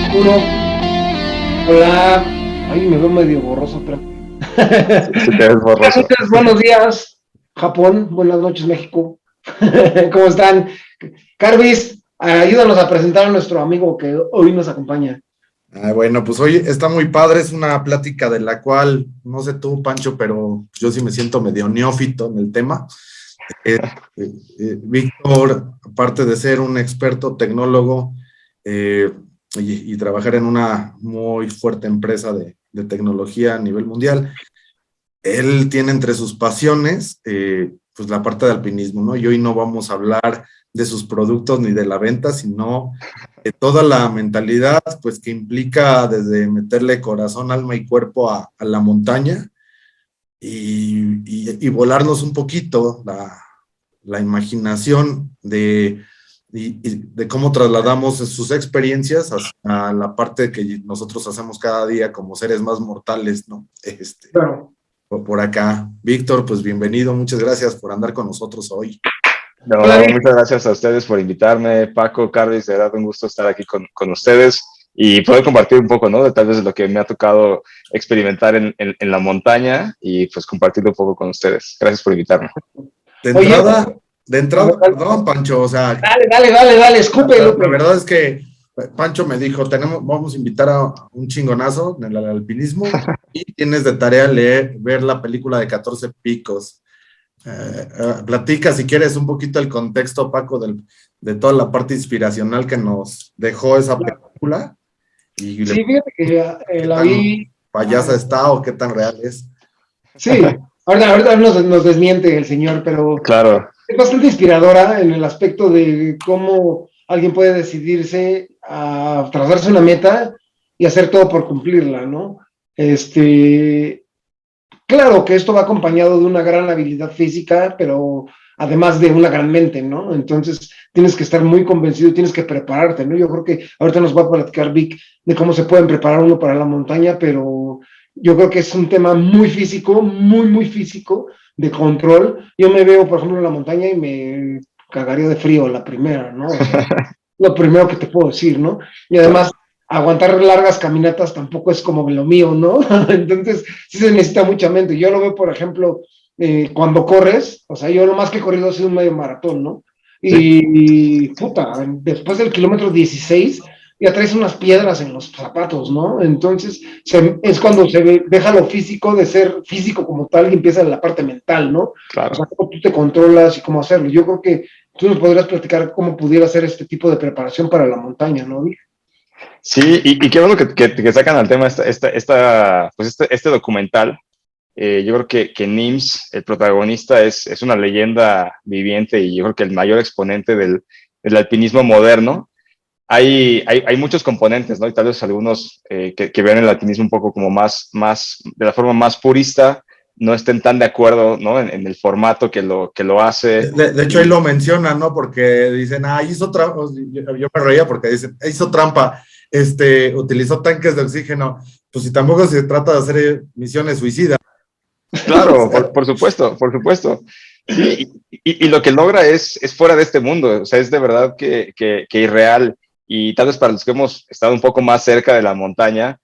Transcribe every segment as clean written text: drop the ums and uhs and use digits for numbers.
oscuro. Hola. Ay, me veo medio borroso, pero. Sí, te ves Buenas borroso. noches, buenos días, Japón. Buenas noches, México. ¿Cómo están? Carvis, ayúdanos a presentar a nuestro amigo que hoy nos acompaña. Bueno, pues hoy está muy padre, es una plática de la cual, no sé tú, Pancho, pero yo sí me siento medio neófito en el tema. Víctor, aparte de ser un experto tecnólogo eh, y trabajar en una muy fuerte empresa de tecnología a nivel mundial, él tiene entre sus pasiones pues la parte de alpinismo, ¿no? Y hoy no vamos a hablar de sus productos ni de la venta, sino de toda la mentalidad pues que implica desde meterle corazón, alma y cuerpo a la montaña y volarnos un poquito la imaginación de cómo trasladamos sus experiencias a la parte que nosotros hacemos cada día como seres más mortales, ¿no? Claro. Por acá. Víctor, pues bienvenido, muchas gracias por andar con nosotros hoy. No, Hola, Vic. muchas gracias a ustedes por invitarme, Paco, Carlos, de verdad un gusto estar aquí con ustedes y poder compartir un poco, ¿no? De tal vez de lo que me ha tocado experimentar en la montaña y pues compartirlo un poco con ustedes. Gracias por invitarme. De Oye, entrada, de a ver, entrada, perdón, Pancho, o sea, dale, escupe, la Lupe. verdad es que Pancho me dijo, vamos a invitar a un chingonazo en el alpinismo y tienes de tarea ver la película de 14 picos. Platica si quieres un poquito el contexto, Paco, de toda la parte inspiracional que nos dejó esa película y Sí, fíjate que qué la tan vi. payasa está o qué tan real es. Sí, ahorita nos desmiente el señor, pero Claro, es bastante inspiradora en el aspecto de cómo alguien puede decidirse a trazarse una meta y hacer todo por cumplirla, ¿no? Claro que esto va acompañado de una gran habilidad física, pero además de una gran mente, ¿no? Entonces tienes que estar muy convencido, tienes que prepararte, ¿no? Yo creo que ahorita nos va a platicar Vic de cómo se pueden preparar uno para la montaña, pero yo creo que es un tema muy físico, muy físico, de control. Yo me veo, por ejemplo, en la montaña y me cagaría de frío la primera, ¿no? O sea, lo primero que te puedo decir, ¿no? Y claro. además, aguantar largas caminatas tampoco es como lo mío, ¿no? Entonces, sí se necesita mucha mente. Yo lo veo, por ejemplo, cuando corres, o sea, yo lo más que he corrido ha sido un medio maratón, ¿no? Sí. Y puta, después del kilómetro 16 ya traes unas piedras en los zapatos, ¿no? Entonces, es cuando deja lo físico de ser físico como tal y empieza la parte mental, ¿no? O sea, Claro. cómo tú te controlas y cómo hacerlo. Yo creo que tú nos podrías platicar cómo pudiera ser este tipo de preparación para la montaña, ¿no? Sí, y qué bueno que sacan al tema este documental. Yo creo que Nims, el protagonista, es una leyenda viviente y yo creo que el mayor exponente del alpinismo moderno. Hay muchos componentes, ¿no? Y tal vez algunos que vean el alpinismo un poco como de la forma más purista, no estén tan de acuerdo, ¿no? En el formato que lo hace. De hecho, ahí lo mencionan, ¿no? Porque dicen, hizo trampa, yo me reía porque dicen, hizo trampa, utilizó tanques de oxígeno, pues si tampoco se trata de hacer misiones suicidas. O Claro, sea, por supuesto, por supuesto. Sí, y lo que logra es fuera de este mundo, o sea, es de verdad que irreal. Y tal vez para los que hemos estado un poco más cerca de la montaña,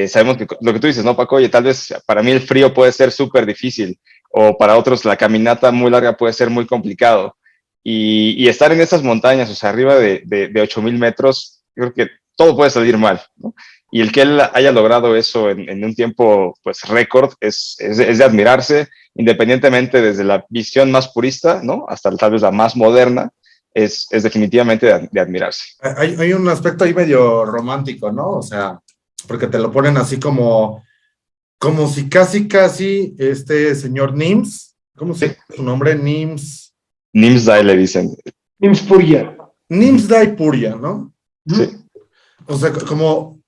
sabemos que lo que tú dices, ¿no, Paco? Oye, tal vez para mí el frío puede ser súper difícil, o para otros la caminata muy larga puede ser muy complicado. Y estar en esas montañas, o sea, arriba de 8,000 metros, creo que todo puede salir mal, ¿no? Y el que él haya logrado eso en un tiempo, pues, récord, es de admirarse, independientemente desde la visión más purista, ¿no? Hasta tal vez la más moderna, es definitivamente de admirarse. hay un aspecto ahí medio romántico, ¿no? O sea, porque te lo ponen así como si casi este señor Nims, ¿cómo se Sí, llama su nombre? Nimsdai le dicen. Nimspuria. Nimsdai Puria, ¿no? Sí, O sea, como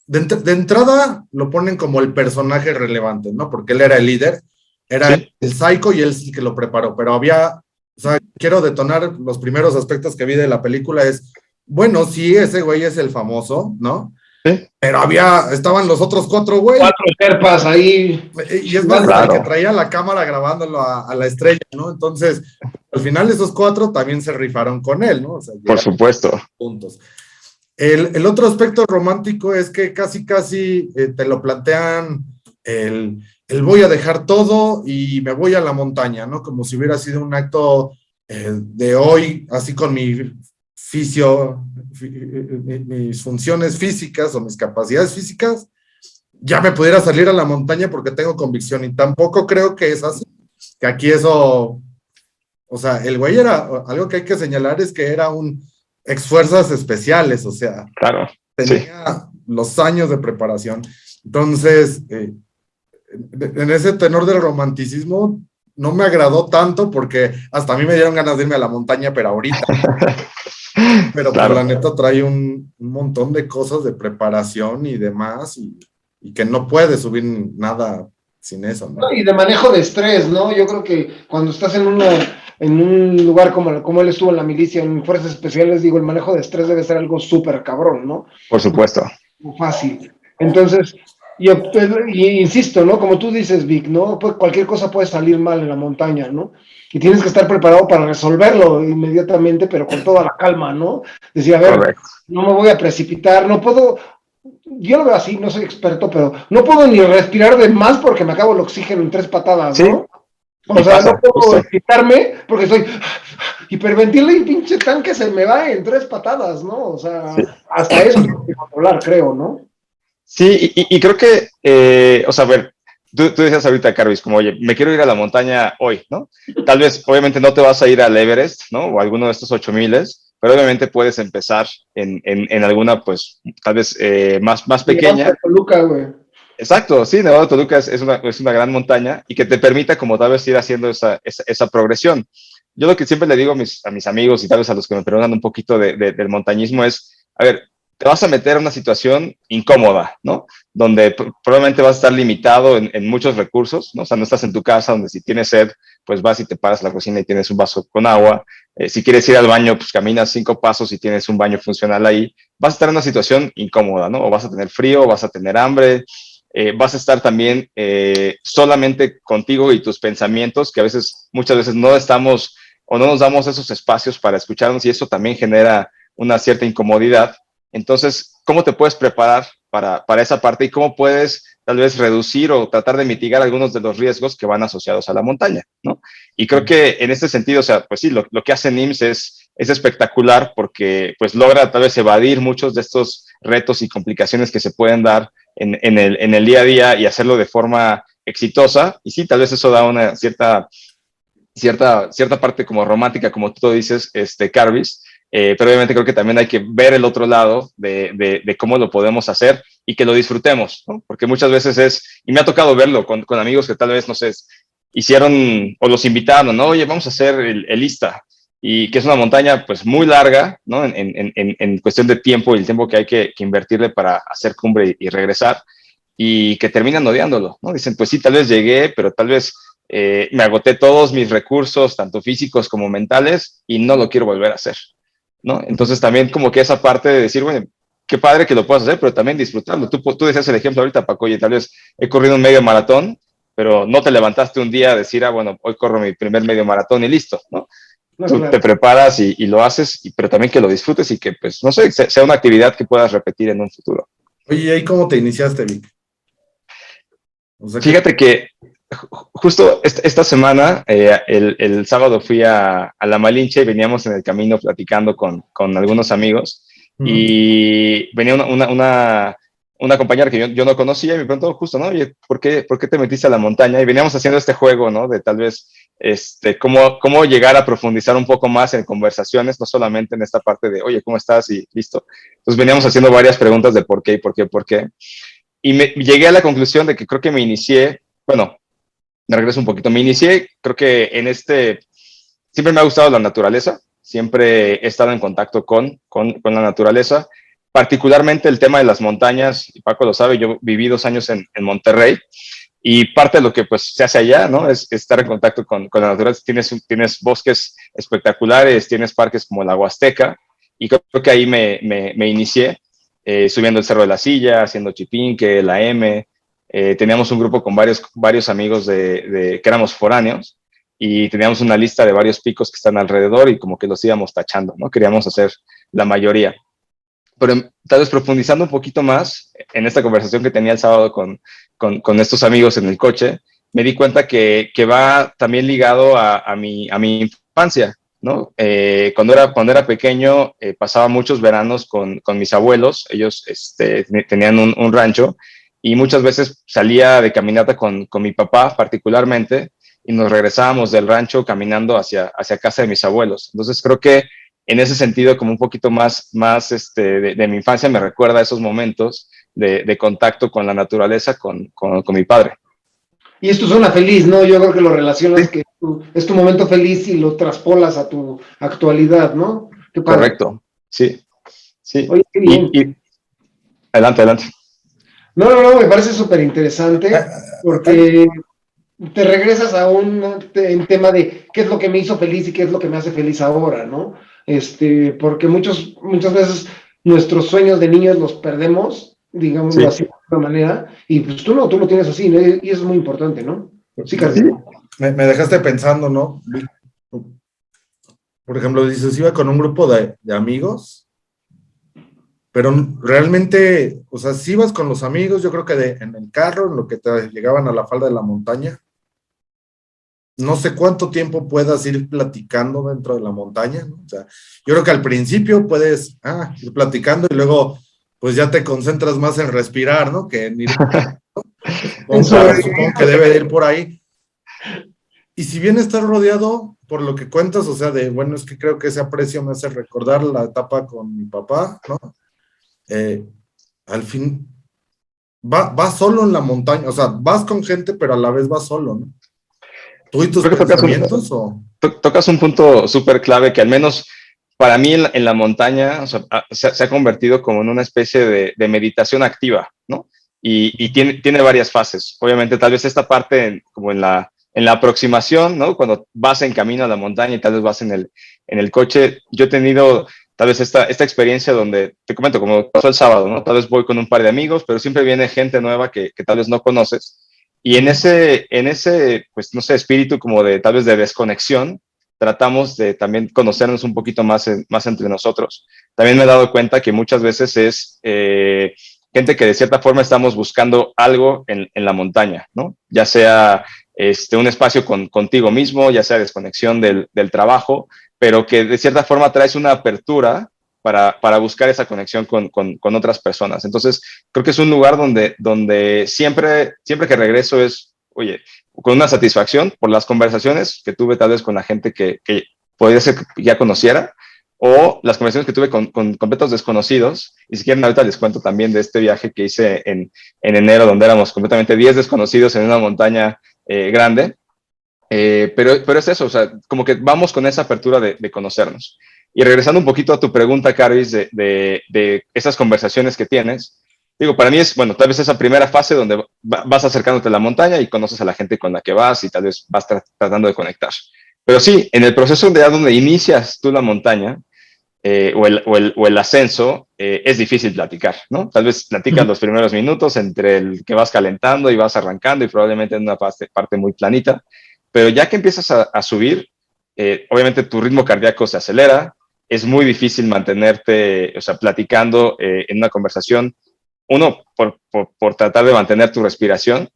de entrada lo ponen como el personaje relevante, ¿no? Porque él era el líder, era sí, el psycho y él sí que lo preparó, pero o sea, quiero detonar los primeros aspectos que vi de la película bueno, sí, ese güey es el famoso, ¿no? sí, Pero estaban los otros cuatro güeyes, Cuatro serpas ahí. y es más, hasta el que claro, traía la cámara grabándolo a la estrella, ¿no? Entonces, al final esos cuatro también se rifaron con él, ¿no? O sea, por llegaron supuesto. juntos. El otro aspecto romántico es que casi te lo plantean el voy a dejar todo y me voy a la montaña, ¿no? Como si hubiera sido un acto de hoy, así con mis funciones físicas o mis capacidades físicas, ya me pudiera salir a la montaña porque tengo convicción, y tampoco creo que es así, que aquí eso, o sea, el güey era, algo que hay que señalar es que era un ex fuerzas especiales, o sea, Claro, tenía los años de preparación. Entonces, en ese tenor del romanticismo, no me agradó tanto porque hasta a mí me dieron ganas de irme a la montaña, pero ahorita. Pero claro. pues la neta trae un montón de cosas de preparación y demás, y que no puede subir nada sin eso, ¿no? Y de manejo de estrés, ¿no? Yo creo que cuando estás en un lugar como él estuvo en la milicia, en fuerzas especiales, digo, el manejo de estrés debe ser algo súper cabrón, ¿no? Por supuesto. Muy fácil. Entonces, insisto, ¿no? Como tú dices, Vic, ¿no? Pues cualquier cosa puede salir mal en la montaña, ¿no? Y tienes que estar preparado para resolverlo inmediatamente, pero con toda la calma, ¿no? Decir, a ver, Correcto. no me voy a precipitar, no puedo, yo lo veo así, no soy experto, pero no puedo ni respirar de más porque me acabo el oxígeno en 3 patadas, Sí, ¿no? O y sea, no pasa, puedo justo. excitarme porque estoy hiperventilo y pinche tanque se me va en 3 patadas, ¿no? O Sí. sea, hasta eso tengo que controlar, creo, ¿no? Sí, y creo que, o sea, a ver, tú decías ahorita, Carvis, como, oye, me quiero ir a la montaña hoy, ¿no? Tal vez, obviamente, no te vas a ir al Everest, ¿no? O a alguno de estos 8000, pero obviamente puedes empezar en alguna, pues, tal vez más Nevado de pequeña. Toluca, güey. Exacto, sí, Nevado de Toluca es una gran montaña y que te permita, como tal vez, ir haciendo esa progresión. Yo lo que siempre le digo a mis amigos y tal vez a los que me preguntan un poquito del montañismo es, a ver, te vas a meter a una situación incómoda, ¿no? Donde probablemente vas a estar limitado en muchos recursos, ¿no? O sea, no estás en tu casa donde si tienes sed, pues vas y te paras a la cocina y tienes un vaso con agua. Si quieres ir al baño, pues caminas 5 pasos y tienes un baño funcional ahí. Vas a estar en una situación incómoda, ¿no? O vas a tener frío, vas a tener hambre, vas a estar también solamente contigo y tus pensamientos, que muchas veces no estamos o no nos damos esos espacios para escucharnos, y eso también genera una cierta incomodidad. Entonces, ¿cómo te puedes preparar para esa parte y cómo puedes tal vez reducir o tratar de mitigar algunos de los riesgos que van asociados a la montaña, ¿no? Y creo que en este sentido, o sea, pues sí, lo que hace NIMS es espectacular porque pues logra tal vez evadir muchos de estos retos y complicaciones que se pueden dar en el día a día y hacerlo de forma exitosa. Y sí, tal vez eso da una cierta parte como romántica, como tú dices, Carvis, pero obviamente creo que también hay que ver el otro lado de cómo lo podemos hacer y que lo disfrutemos, ¿no? Porque muchas veces y me ha tocado verlo con amigos que tal vez, no sé, hicieron o los invitaron, ¿no? Oye, vamos a hacer el Ista, y que es una montaña pues muy larga, ¿no? En cuestión de tiempo y el tiempo que hay que invertirle para hacer cumbre y regresar, y que terminan odiándolo, ¿no? Dicen, pues sí, tal vez llegué, pero tal vez me agoté todos mis recursos, tanto físicos como mentales, y no lo quiero volver a hacer, ¿no? Entonces también como que esa parte de decir, bueno, qué padre que lo puedas hacer, pero también disfrutarlo. Tú decías el ejemplo ahorita, Paco, oye, tal vez he corrido un medio maratón, pero no te levantaste un día a decir, bueno, hoy corro mi primer medio maratón y listo, ¿no? No, Tú te claro. preparas y lo haces, pero también que lo disfrutes y que, pues, no sé, sea una actividad que puedas repetir en un futuro. Oye, ¿y ahí cómo te iniciaste, Vic? O sea, que Fíjate que justo esta semana, el sábado fui a La Malinche y veníamos en el camino platicando con algunos amigos, y venía una compañera que yo no conocía y me preguntó justo, ¿no? Oye, ¿por qué te metiste a la montaña? Y veníamos haciendo este juego, ¿no? De tal vez cómo llegar a profundizar un poco más en conversaciones, no solamente en esta parte de, oye, ¿cómo estás? Y listo. Entonces veníamos haciendo varias preguntas de por qué y por qué, por qué. Y llegué a la conclusión de que creo que me inicié, bueno, me regreso un poquito, me inicié, creo que siempre me ha gustado la naturaleza, siempre he estado en contacto con la naturaleza, particularmente el tema de las montañas, y Paco lo sabe, yo viví 2 años en Monterrey, y parte de lo que pues se hace allá, ¿no? Es estar en contacto con la naturaleza. Tienes bosques espectaculares, tienes parques como la Huasteca, y creo que ahí me inicié, subiendo el Cerro de la Silla, haciendo Chipinque, la M. Teníamos un grupo con varios amigos que éramos foráneos, y teníamos una lista de varios picos que están alrededor y como que los íbamos tachando, ¿no? Queríamos hacer la mayoría. pero tal vez profundizando un poquito más en esta conversación que tenía el sábado con estos amigos en el coche, me di cuenta que va también ligado a mi infancia, ¿no? Cuando era pequeño, pasaba muchos veranos con mis abuelos. Ellos tenían un rancho y muchas veces salía de caminata con mi papá particularmente y nos regresábamos del rancho caminando hacia casa de mis abuelos. Entonces creo que en ese sentido, como un poquito más de mi infancia, me recuerda a esos momentos de contacto con la naturaleza con mi padre. Y esto suena feliz, ¿no? Yo creo que lo relacionas Sí, que es tu momento feliz y lo traspolas a tu actualidad, ¿no? Qué padre. correcto, sí, sí. Oye, qué bien. Y adelante, adelante. No, me parece súper interesante porque te regresas a un tema de qué es lo que me hizo feliz y qué es lo que me hace feliz ahora, ¿no? Porque muchas veces nuestros sueños de niños los perdemos, digámoslo Sí, así de alguna manera, y pues tú lo tienes así, ¿no? Y eso es muy importante, ¿no? Sí, Carlos. sí, Me dejaste pensando, ¿no? Por ejemplo, dices, iba con un grupo de amigos, pero realmente, o sea, si ibas con los amigos, yo creo que en el carro, en lo que te llegaban a la falda de la montaña, no sé cuánto tiempo puedas ir platicando dentro de la montaña, ¿no? O sea, yo creo que al principio puedes ir platicando y luego, pues ya te concentras más en respirar, ¿no? Que en ir, En sobrevivir. supongo que debe de ir por ahí. Y si bien estás rodeado, por lo que cuentas, o sea, bueno, es que creo que ese aprecio me hace recordar la etapa con mi papá, ¿no? Al fin, vas solo en la montaña, o sea, vas con gente, pero a la vez vas solo, ¿no? ¿Tú y tus creo que pensamientos o...? tocas un punto súper clave que al menos para mí en la montaña, o sea, se ha convertido como en una especie de meditación activa, ¿no? Y tiene varias fases. Obviamente, tal vez esta parte como en la aproximación, ¿no? Cuando vas en camino a la montaña y tal vez vas en el coche. Yo he tenido tal vez esta experiencia donde, te comento, como pasó el sábado, ¿no? Tal vez voy con un par de amigos, pero siempre viene gente nueva que tal vez no conoces. Y en ese, pues, no sé, espíritu como de tal vez de desconexión, tratamos de también conocernos un poquito más entre nosotros. También me he dado cuenta que muchas veces es gente que de cierta forma estamos buscando algo en la montaña, ¿no? Ya sea un espacio contigo mismo, ya sea desconexión del trabajo, pero que de cierta forma traes una apertura para buscar esa conexión con otras personas. Entonces, creo que es un lugar donde siempre que regreso es, oye, con una satisfacción por las conversaciones que tuve tal vez con la gente que podría ser que ya conociera, o las conversaciones que tuve con completos desconocidos. Y si quieren, ahorita les cuento también de este viaje que hice en enero, donde éramos completamente 10 desconocidos en una montaña grande. Pero es eso, o sea, como que vamos con esa apertura de conocernos. Y regresando un poquito a tu pregunta, Caris, de esas conversaciones que tienes, digo, para mí es, bueno, tal vez esa primera fase donde vas acercándote a la montaña y conoces a la gente con la que vas y tal vez vas tratando de conectar. Pero sí, en el proceso de donde inicias tú la montaña o el ascenso, es difícil platicar, ¿no? Tal vez platicas los primeros minutos entre el que vas calentando y vas arrancando y probablemente en una parte muy planita, pero ya que empiezas a subir, obviamente tu ritmo cardíaco se acelera, es muy difícil mantenerte, o sea, platicando en una conversación, uno, por tratar de mantener tu respiración,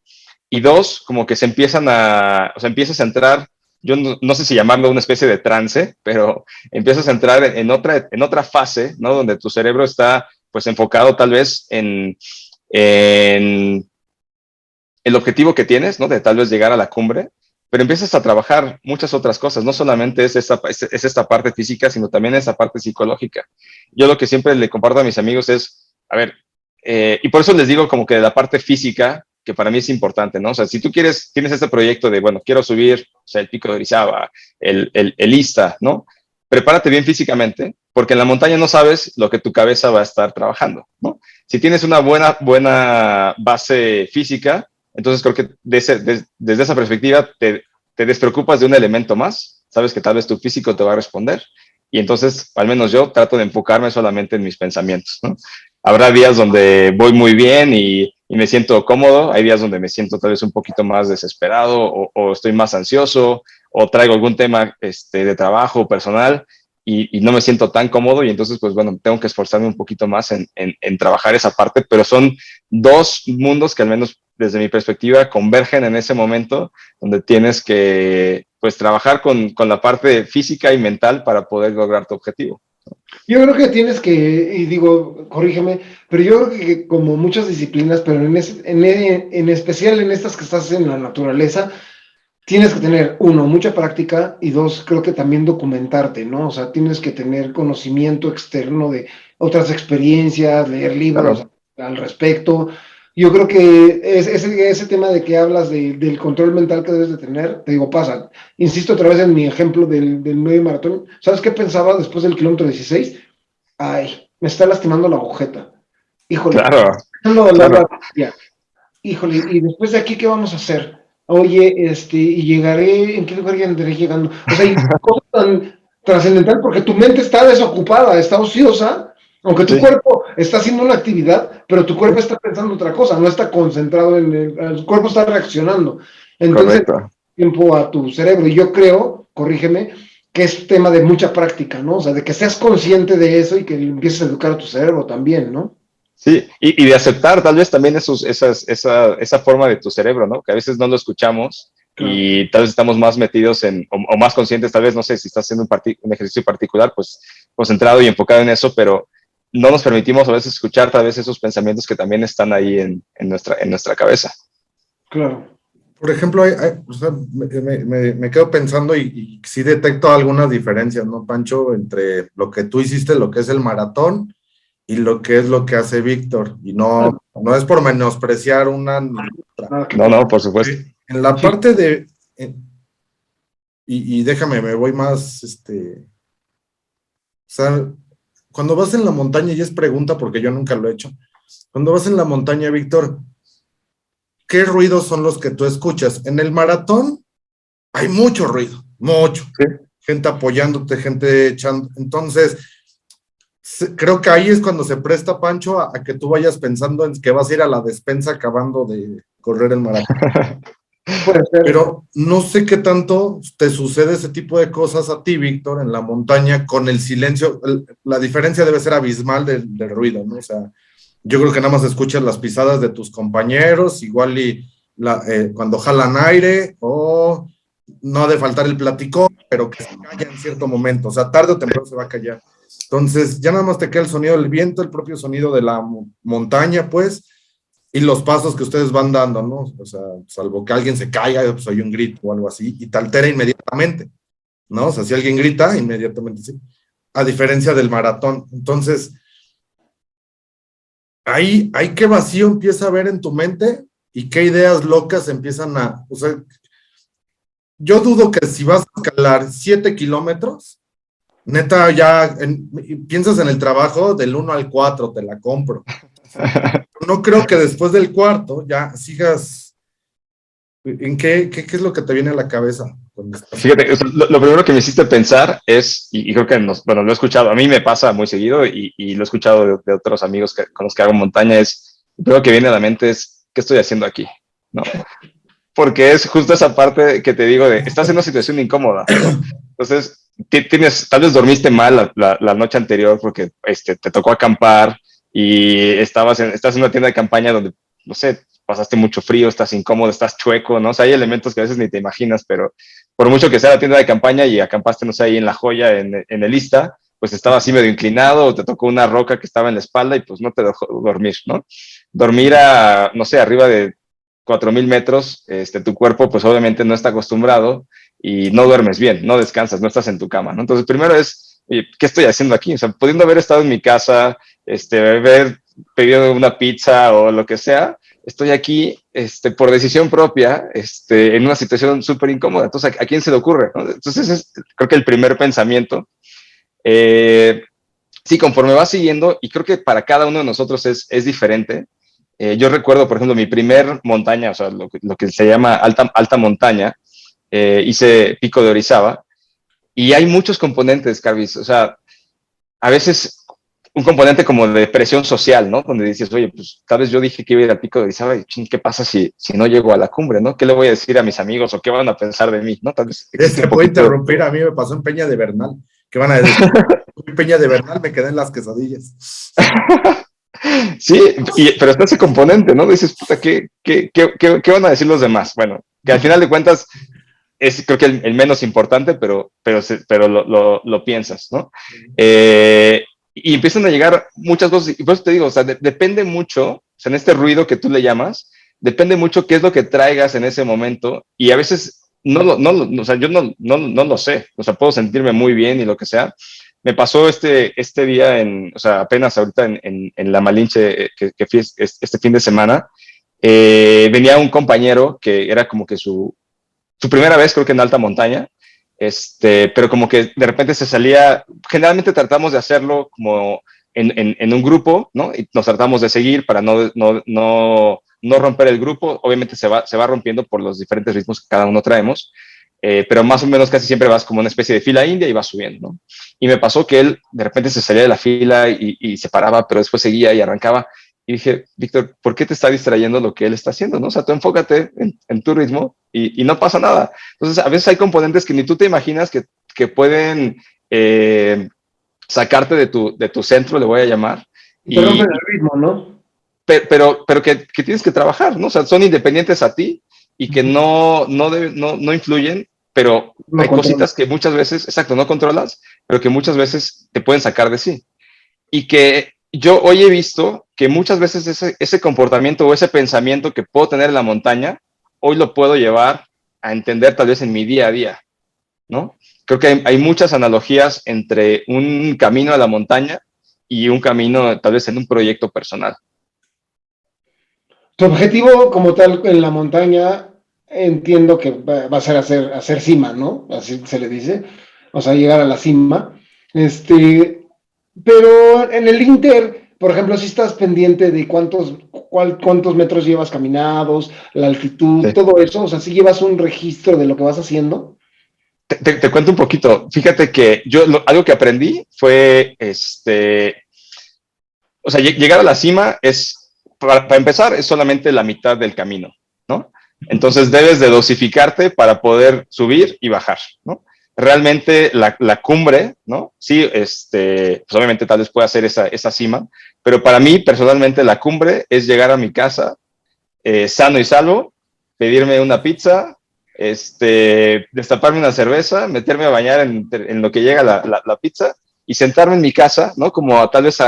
y dos, como que o sea, empiezas a entrar, yo no sé si llamarlo una especie de trance, pero empiezas a entrar en otra fase, ¿no? Donde tu cerebro está, pues, enfocado tal vez en el objetivo que tienes, ¿no? De tal vez llegar a la cumbre, pero empiezas a trabajar muchas otras cosas. No solamente es esta parte física, sino también esta parte psicológica. Yo lo que siempre le comparto a mis amigos es, a ver, y por eso les digo como que de la parte física, que para mí es importante, ¿no? O sea, si tú tienes este proyecto de, bueno, quiero subir, o sea, el Pico de Orizaba, el Ista, ¿no? Prepárate bien físicamente, porque en la montaña no sabes lo que tu cabeza va a estar trabajando, ¿no? Si tienes una buena base física, entonces creo que desde esa perspectiva te despreocupas de un elemento más, sabes que tal vez tu físico te va a responder, y entonces al menos yo trato de enfocarme solamente en mis pensamientos, ¿no? Habrá días donde voy muy bien y me siento cómodo, hay días donde me siento tal vez un poquito más desesperado o estoy más ansioso o traigo algún tema de trabajo personal, y no me siento tan cómodo y entonces, pues bueno, tengo que esforzarme un poquito más en trabajar esa parte, pero son dos mundos que al menos desde mi perspectiva convergen en ese momento donde tienes que, pues, trabajar con la parte física y mental para poder lograr tu objetivo. Yo creo que tienes que, y digo, corrígeme, pero yo creo que como muchas disciplinas, pero en especial en estas que estás en la naturaleza, tienes que tener, uno, mucha práctica y dos, creo que también documentarte, ¿no? O sea, tienes que tener conocimiento externo de otras experiencias, leer libros Claro, al respecto. Yo creo que ese tema de que hablas del control mental que debes de tener, te digo, pasa. Insisto otra vez en mi ejemplo del medio maratón. ¿Sabes qué pensaba después del kilómetro 16? Ay, me está lastimando la agujeta. Híjole, claro, no, claro. ya. Híjole, ¿y después de aquí qué vamos a hacer? Oye, y llegaré, ¿en qué lugar ya andaré llegando? O sea, y cosa tan trascendental porque tu mente está desocupada, está ociosa, aunque tu Sí, cuerpo está haciendo una actividad, pero tu cuerpo está pensando otra cosa, no está concentrado el cuerpo está reaccionando. Entonces, correcto. tiempo a tu cerebro. Y yo creo, corrígeme, que es tema de mucha práctica, ¿no? O sea, de que seas consciente de eso y que empieces a educar a tu cerebro también, ¿no? Sí, y de aceptar tal vez también esa forma de tu cerebro, ¿no? Que a veces no lo escuchamos Claro. y tal vez estamos más metidos o más conscientes, tal vez, no sé, si estás haciendo un ejercicio particular, pues concentrado y enfocado en eso, pero no nos permitimos a veces escuchar tal vez esos pensamientos que también están ahí en nuestra cabeza. Claro. Por ejemplo, o sea, me quedo pensando y sí detecto algunas diferencias, ¿no, Pancho? Entre lo que tú hiciste, lo que es el maratón, y lo que hace Víctor. Y Ah, no es por menospreciar una ni otra. nada que No, ver. no, por supuesto. En la Sí, parte de, y déjame, me voy más, o sea, cuando vas en la montaña, y es pregunta porque yo nunca lo he hecho, cuando vas en la montaña, Víctor, ¿qué ruidos son los que tú escuchas? En el maratón hay mucho ruido, mucho. Sí. Gente apoyándote, gente echando. Entonces, creo que ahí es cuando se presta, Pancho, a que tú vayas pensando en que vas a ir a la despensa acabando de correr el maratón. puede ser. Pero no sé qué tanto te sucede ese tipo de cosas a ti, Víctor, en la montaña con el silencio. La diferencia debe ser abismal del ruido, ¿no? O sea, yo creo que nada más escuchas las pisadas de tus compañeros, igual cuando jalan aire, o no ha de faltar el platicón, pero que se calla en cierto momento. O sea, tarde o temprano se va a callar. Entonces, ya nada más te queda el sonido del viento, el propio sonido de la montaña, pues, y los pasos que ustedes van dando, ¿no? O sea, salvo que alguien se caiga, pues oye un grito o algo así, y te altera inmediatamente, ¿no? O sea, si alguien grita, inmediatamente sí. A diferencia del maratón. Entonces, ahí qué vacío empieza a haber en tu mente y qué ideas locas empiezan o sea, yo dudo que si vas a escalar 7 kilómetros, neta, piensas en el trabajo del 1 al 4, te la compro. No creo que después del cuarto ya sigas. ¿En qué es lo que te viene a la cabeza cuando estás? Fíjate, o sea, lo primero que me hiciste pensar es, y creo que bueno, lo he escuchado, a mí me pasa muy seguido y lo he escuchado de otros amigos con los que hago montaña, lo primero que viene a la mente es, ¿qué estoy haciendo aquí? ¿No? Porque es justo esa parte que te digo de, estás en una situación incómoda, ¿no? Entonces, tal vez dormiste mal la noche anterior porque te tocó acampar y estás en una tienda de campaña donde, no sé, pasaste mucho frío, estás incómodo, estás chueco, ¿no? O sea, hay elementos que a veces ni te imaginas, pero por mucho que sea la tienda de campaña y acampaste, no sé, ahí en La Joya, en el Ista, pues estaba así medio inclinado, o te tocó una roca que estaba en la espalda y pues no te dejó dormir, ¿no? Dormir no sé, arriba de 4,000 metros, tu cuerpo pues obviamente no está acostumbrado y no duermes bien, no descansas, no estás en tu cama, ¿no? Entonces, primero es, ¿qué estoy haciendo aquí? O sea, pudiendo haber estado en mi casa, haber pedido una pizza o lo que sea, estoy aquí por decisión propia, en una situación súper incómoda. Entonces, ¿a quién se le ocurre? ¿No? Entonces, creo que el primer pensamiento. Sí, conforme va siguiendo, y creo que para cada uno de nosotros es diferente. Yo recuerdo, por ejemplo, mi primer montaña, o sea, lo que se llama alta montaña, hice Pico de Orizaba, y hay muchos componentes, Carvis. O sea, a veces un componente como de presión social, ¿no? Donde dices, oye, pues tal vez yo dije que iba a ir al Pico de Orizaba y ¿qué pasa si no llego a la cumbre, ¿no? ¿Qué le voy a decir a mis amigos o qué van a pensar de mí, ¿no? Tal vez existe Te un puedo poquito. interrumpir, a mí me pasó en Peña de Bernal, ¿Qué van a decir? Peña de Bernal, me quedé en las quesadillas. Sí, pero está ese componente, ¿no? Dices, puta, ¿qué van a decir los demás? Bueno, que al final de cuentas es creo que el menos importante, pero lo piensas, ¿no? Y empiezan a llegar muchas cosas, y por eso te digo, o sea, depende mucho, o sea, en este ruido que tú le llamas, depende mucho qué es lo que traigas en ese momento, y a veces o sea, yo no lo sé, o sea, puedo sentirme muy bien y lo que sea. Me pasó este día, o sea, apenas ahorita en la Malinche que fui este fin de semana, venía un compañero que era como que su primera vez creo que en alta montaña, pero como que de repente se salía, generalmente tratamos de hacerlo como en un grupo, ¿no? Y nos tratamos de seguir para no romper el grupo, obviamente se va rompiendo por los diferentes ritmos que cada uno traemos, pero más o menos casi siempre vas como una especie de fila india y vas subiendo, ¿no? Y me pasó que él de repente se salía de la fila y se paraba, pero después seguía y arrancaba. Y dije, Víctor, ¿por qué te está distrayendo lo que él está haciendo? ¿No? O sea, tú enfócate en tu ritmo y no pasa nada. Entonces, a veces hay componentes que ni tú te imaginas que pueden sacarte de tu centro, le voy a llamar. Te rompen el ritmo, ¿no? Pero que tienes que trabajar, ¿no? O sea, son independientes a ti y que no influyen, pero No hay controlas. cositas que muchas veces, exacto, no controlas, pero que muchas veces te pueden sacar de sí. Y que yo hoy he visto que muchas veces ese comportamiento o ese pensamiento que puedo tener en la montaña, hoy lo puedo llevar a entender tal vez en mi día a día, ¿no? Creo que hay muchas analogías entre un camino a la montaña y un camino tal vez en un proyecto personal. Tu objetivo como tal en la montaña, entiendo que va a ser hacer cima, ¿no? Así se le dice. O sea, llegar a la cima. Pero en el Inter, por ejemplo, si estás pendiente de cuántos metros llevas caminados, la altitud, Sí. todo eso, o sea, si llevas un registro de lo que vas haciendo. Te cuento un poquito. Fíjate que algo que aprendí fue, o sea, llegar a la cima para empezar, es solamente la mitad del camino, ¿no? Entonces debes de dosificarte para poder subir y bajar, ¿no? Realmente la cumbre, ¿no? Sí, pues obviamente tal vez pueda hacer esa cima, pero para mí personalmente la cumbre es llegar a mi casa sano y salvo, pedirme una pizza, destaparme una cerveza, meterme a bañar en lo que llega la pizza y sentarme en mi casa, ¿no? Como tal vez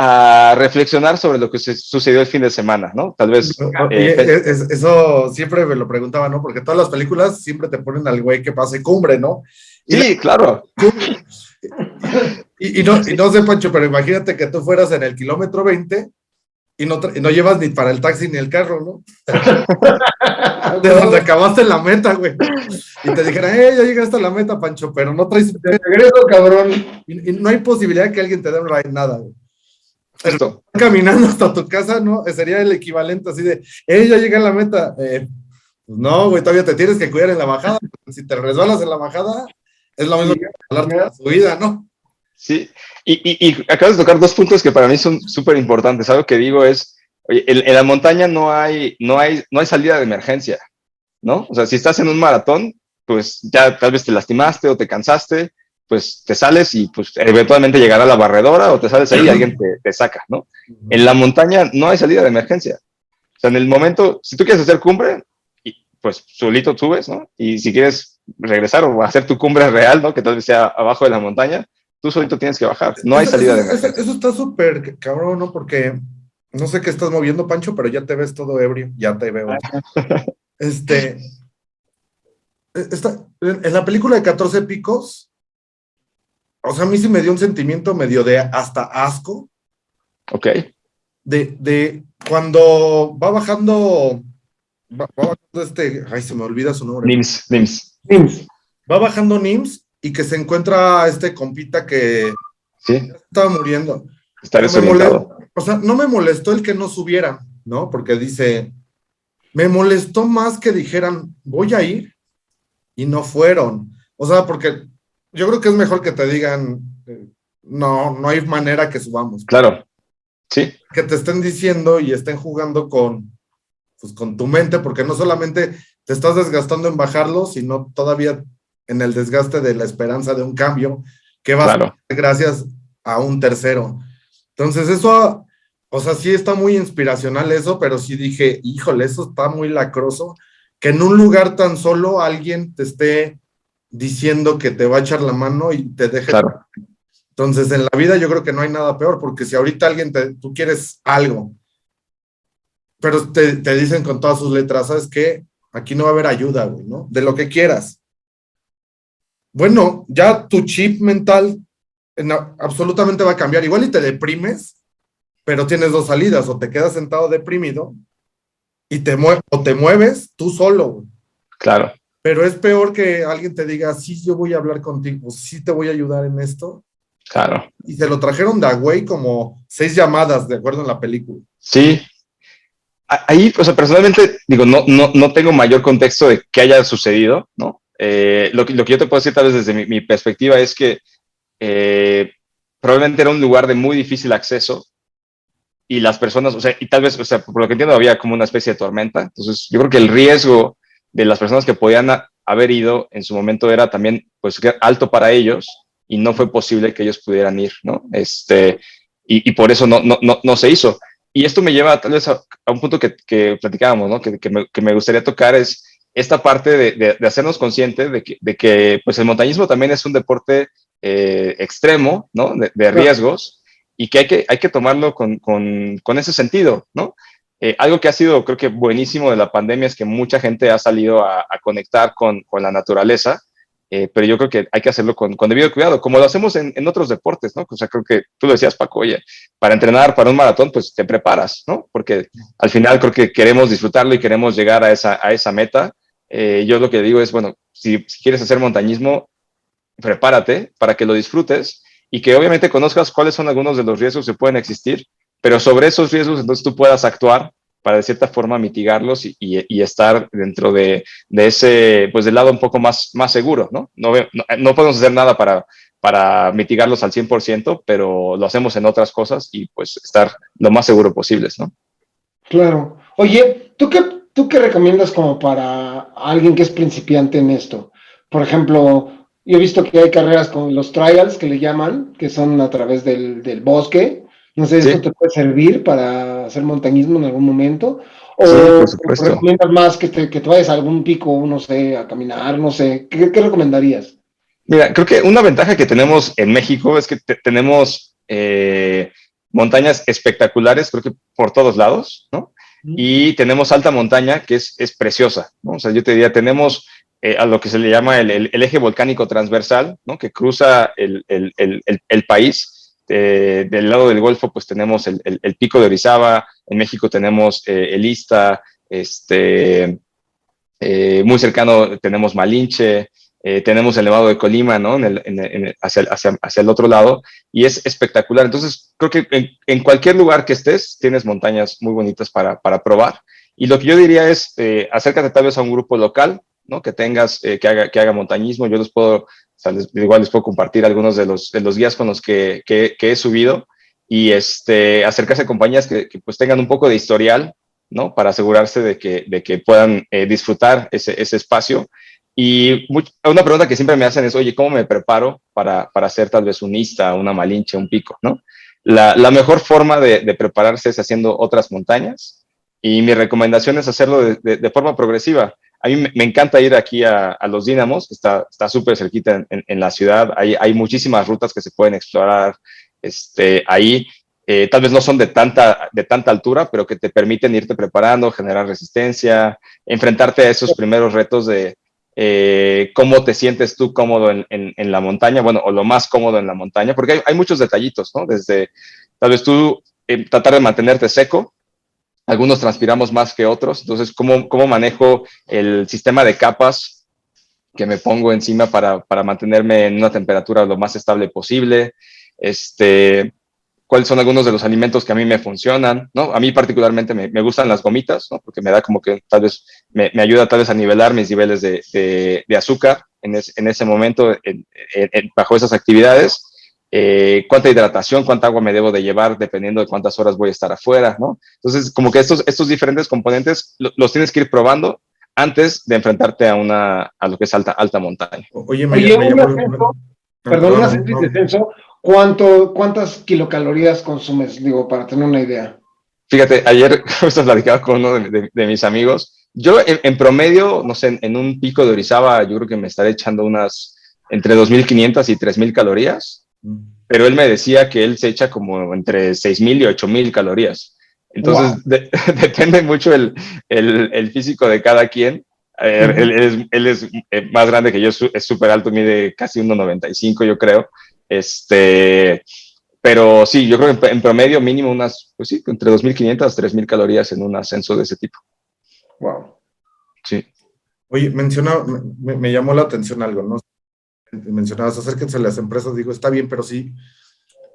a reflexionar sobre lo que sucedió el fin de semana, ¿no? Tal vez... Oye, eso siempre me lo preguntaba, ¿no? Porque todas las películas siempre te ponen al güey que pase cumbre, ¿no? Sí, claro. Y no sé, Pancho, pero imagínate que tú fueras en el kilómetro 20 y no llevas ni para el taxi ni el carro, ¿no? De donde acabaste en la meta, güey. Y te dijeran, ya llegaste a la meta, Pancho, pero no traes... De regreso, cabrón. Y no hay posibilidad que alguien te dé un ride, nada, güey. Justo. Caminando hasta tu casa, ¿no? Sería el equivalente así de, ya llegué a la meta. Pues no, güey, todavía te tienes que cuidar en la bajada. Si te resbalas en la bajada, es lo mismo que resbalarte en la subida, ¿no? Sí, y acabas de tocar dos puntos que para mí son súper importantes. Algo que digo es, oye, en la montaña no hay salida de emergencia, ¿no? O sea, si estás en un maratón, pues ya tal vez te lastimaste o te cansaste, pues te sales y pues eventualmente llegará la barredora o te sales ahí y alguien te saca, ¿no? En la montaña no hay salida de emergencia. O sea, en el momento, si tú quieres hacer cumbre, pues solito subes, ¿no? Y si quieres regresar o hacer tu cumbre real, ¿no? Que tal vez sea abajo de la montaña, tú solito tienes que bajar. No hay salida de emergencia. Eso está súper cabrón, ¿no? Porque no sé qué estás moviendo, Pancho, pero ya te ves todo ebrio. Ya te veo. En la película de 14 picos, o sea, a mí sí me dio un sentimiento medio de hasta asco. Ok. De cuando va bajando ay, se me olvida su nombre. Nims. Va bajando Nims y que se encuentra este compita que sí, estaba muriendo. está desorientado. O sea, no me molestó el que no subiera, ¿no? Porque dice, me molestó más que dijeran, voy a ir, y no fueron. O sea, porque yo creo que es mejor que te digan, no hay manera que subamos. Claro, sí. Que te estén diciendo y estén jugando con tu mente, porque no solamente te estás desgastando en bajarlo, sino todavía en el desgaste de la esperanza de un cambio, ¿Qué vas a claro, hacer gracias a un tercero? Entonces eso, o sea, sí está muy inspiracional eso, pero sí dije, híjole, eso está muy lacroso, que en un lugar tan solo alguien te esté diciendo que te va a echar la mano y te deje. claro, Entonces, en la vida yo creo que no hay nada peor, porque si ahorita tú quieres algo, pero te dicen con todas sus letras, ¿sabes qué? Aquí no va a haber ayuda, güey, ¿no? De lo que quieras. Bueno, ya tu chip mental absolutamente va a cambiar. Igual y te deprimes, pero tienes dos salidas, o te quedas sentado deprimido y o te mueves tú solo, güey. claro. Pero es peor que alguien te diga, sí, yo voy a hablar contigo, sí te voy a ayudar en esto. Claro. Y se lo trajeron de a güey como 6 llamadas, de acuerdo en la película. Sí. Ahí, o sea, personalmente, digo, no tengo mayor contexto de qué haya sucedido, ¿no? Lo que yo te puedo decir tal vez desde mi perspectiva es que probablemente era un lugar de muy difícil acceso y las personas, o sea, y tal vez, o sea, por lo que entiendo, había como una especie de tormenta. Entonces, yo creo que el riesgo de las personas que podían haber ido en su momento era también, pues, alto para ellos y no fue posible que ellos pudieran ir, ¿no? Y por eso no se hizo. Y esto me lleva tal vez a un punto que platicábamos, ¿no? Que me gustaría tocar es esta parte de hacernos conscientes de que, pues, el montañismo también es un deporte extremo, ¿no? De riesgos y que hay que tomarlo con ese sentido, ¿no? Algo que ha sido, creo que buenísimo de la pandemia es que mucha gente ha salido a conectar con la naturaleza, pero yo creo que hay que hacerlo con debido cuidado, como lo hacemos en otros deportes, ¿no? O sea, creo que tú lo decías, Paco, oye, para entrenar para un maratón, pues te preparas, ¿no? Porque al final creo que queremos disfrutarlo y queremos llegar a esa meta. Yo lo que digo es, bueno, si quieres hacer montañismo, prepárate para que lo disfrutes y que obviamente conozcas cuáles son algunos de los riesgos que pueden existir, pero sobre esos riesgos entonces tú puedas actuar para de cierta forma mitigarlos y estar dentro de ese, pues del lado un poco más seguro, ¿no? No podemos hacer nada para mitigarlos al 100%, pero lo hacemos en otras cosas y pues estar lo más seguro posibles, ¿no? Claro. Oye, tú qué recomiendas como para alguien que es principiante en esto? Por ejemplo, yo he visto que hay carreras con los trials que le llaman, que son a través del bosque. No sé, ¿esto Sí, te puede servir para hacer montañismo en algún momento? sí, ¿O por supuesto. recomiendas más que te vayas a algún pico, no sé, a caminar, no sé? ¿Qué recomendarías? Mira, creo que una ventaja que tenemos en México es que tenemos montañas espectaculares, creo que por todos lados, ¿no? Y tenemos alta montaña que es preciosa, ¿no? O sea, yo te diría, tenemos a lo que se le llama el eje volcánico transversal, ¿no? Que cruza el país. Del lado del Golfo, pues tenemos el pico de Orizaba, en México tenemos el Ista, muy cercano tenemos Malinche, tenemos el Nevado de Colima, ¿no? Hacia el otro lado, y es espectacular. Entonces, creo que en cualquier lugar que estés, tienes montañas muy bonitas para probar. Y lo que yo diría es, acércate tal vez a un grupo local, ¿no? Que tengas, que haga montañismo. Yo les puedo, o sea, igual les puedo compartir algunos de los guías con los que he subido y acercarse a compañías que pues tengan un poco de historial, ¿no? Para asegurarse de que puedan disfrutar ese espacio. Y una pregunta que siempre me hacen es, oye, ¿cómo me preparo para hacer tal vez un Ista, una Malinche, un pico, ¿no? La mejor forma de prepararse es haciendo otras montañas y mi recomendación es hacerlo de forma progresiva. A mí me encanta ir aquí a Los Dínamos, está súper cerquita en la ciudad, hay muchísimas rutas que se pueden explorar ahí. Tal vez no son de tanta altura, pero que te permiten irte preparando, generar resistencia, enfrentarte a esos primeros retos de cómo te sientes tú cómodo en la montaña, bueno, o lo más cómodo en la montaña, porque hay muchos detallitos, ¿no? Desde tal vez tú tratar de mantenerte seco, algunos transpiramos más que otros, entonces, ¿cómo manejo el sistema de capas que me pongo encima para mantenerme en una temperatura lo más estable posible? Cuáles son algunos de los alimentos que a mí me funcionan, ¿no? A mí particularmente me gustan las gomitas, ¿no? Porque me da como que tal vez me ayuda tal vez a nivelar mis niveles de azúcar en ese momento, bajo esas actividades. Cuánta hidratación, cuánta agua me debo de llevar dependiendo de cuántas horas voy a estar afuera, ¿no? Entonces, como que estos diferentes componentes los tienes que ir probando antes de enfrentarte a lo que es alta montaña. Oye, Oye, un ejemplo. Perdón, una Perdón, serie de descenso, ¿cuántas kilocalorías consumes? Digo, para tener una idea. Fíjate, ayer justo platicaba con uno de mis amigos. Yo en promedio, no sé, en un pico de Orizaba, yo creo que me estaré echando unas entre 2.500 y 3.000 calorías, pero él me decía que él se echa como entre 6.000 y 8.000 calorías. Wow. Entonces, depende mucho el físico de cada quien. Él es más grande que yo, es súper alto, mide casi 1,95 yo creo. Pero sí, yo creo que en promedio mínimo unas, pues sí, entre 2.500 a 3.000 calorías en un ascenso de ese tipo. Wow. Sí. Oye, me llamó la atención algo, ¿no? Mencionabas, acérquense a las empresas, digo, está bien, pero sí,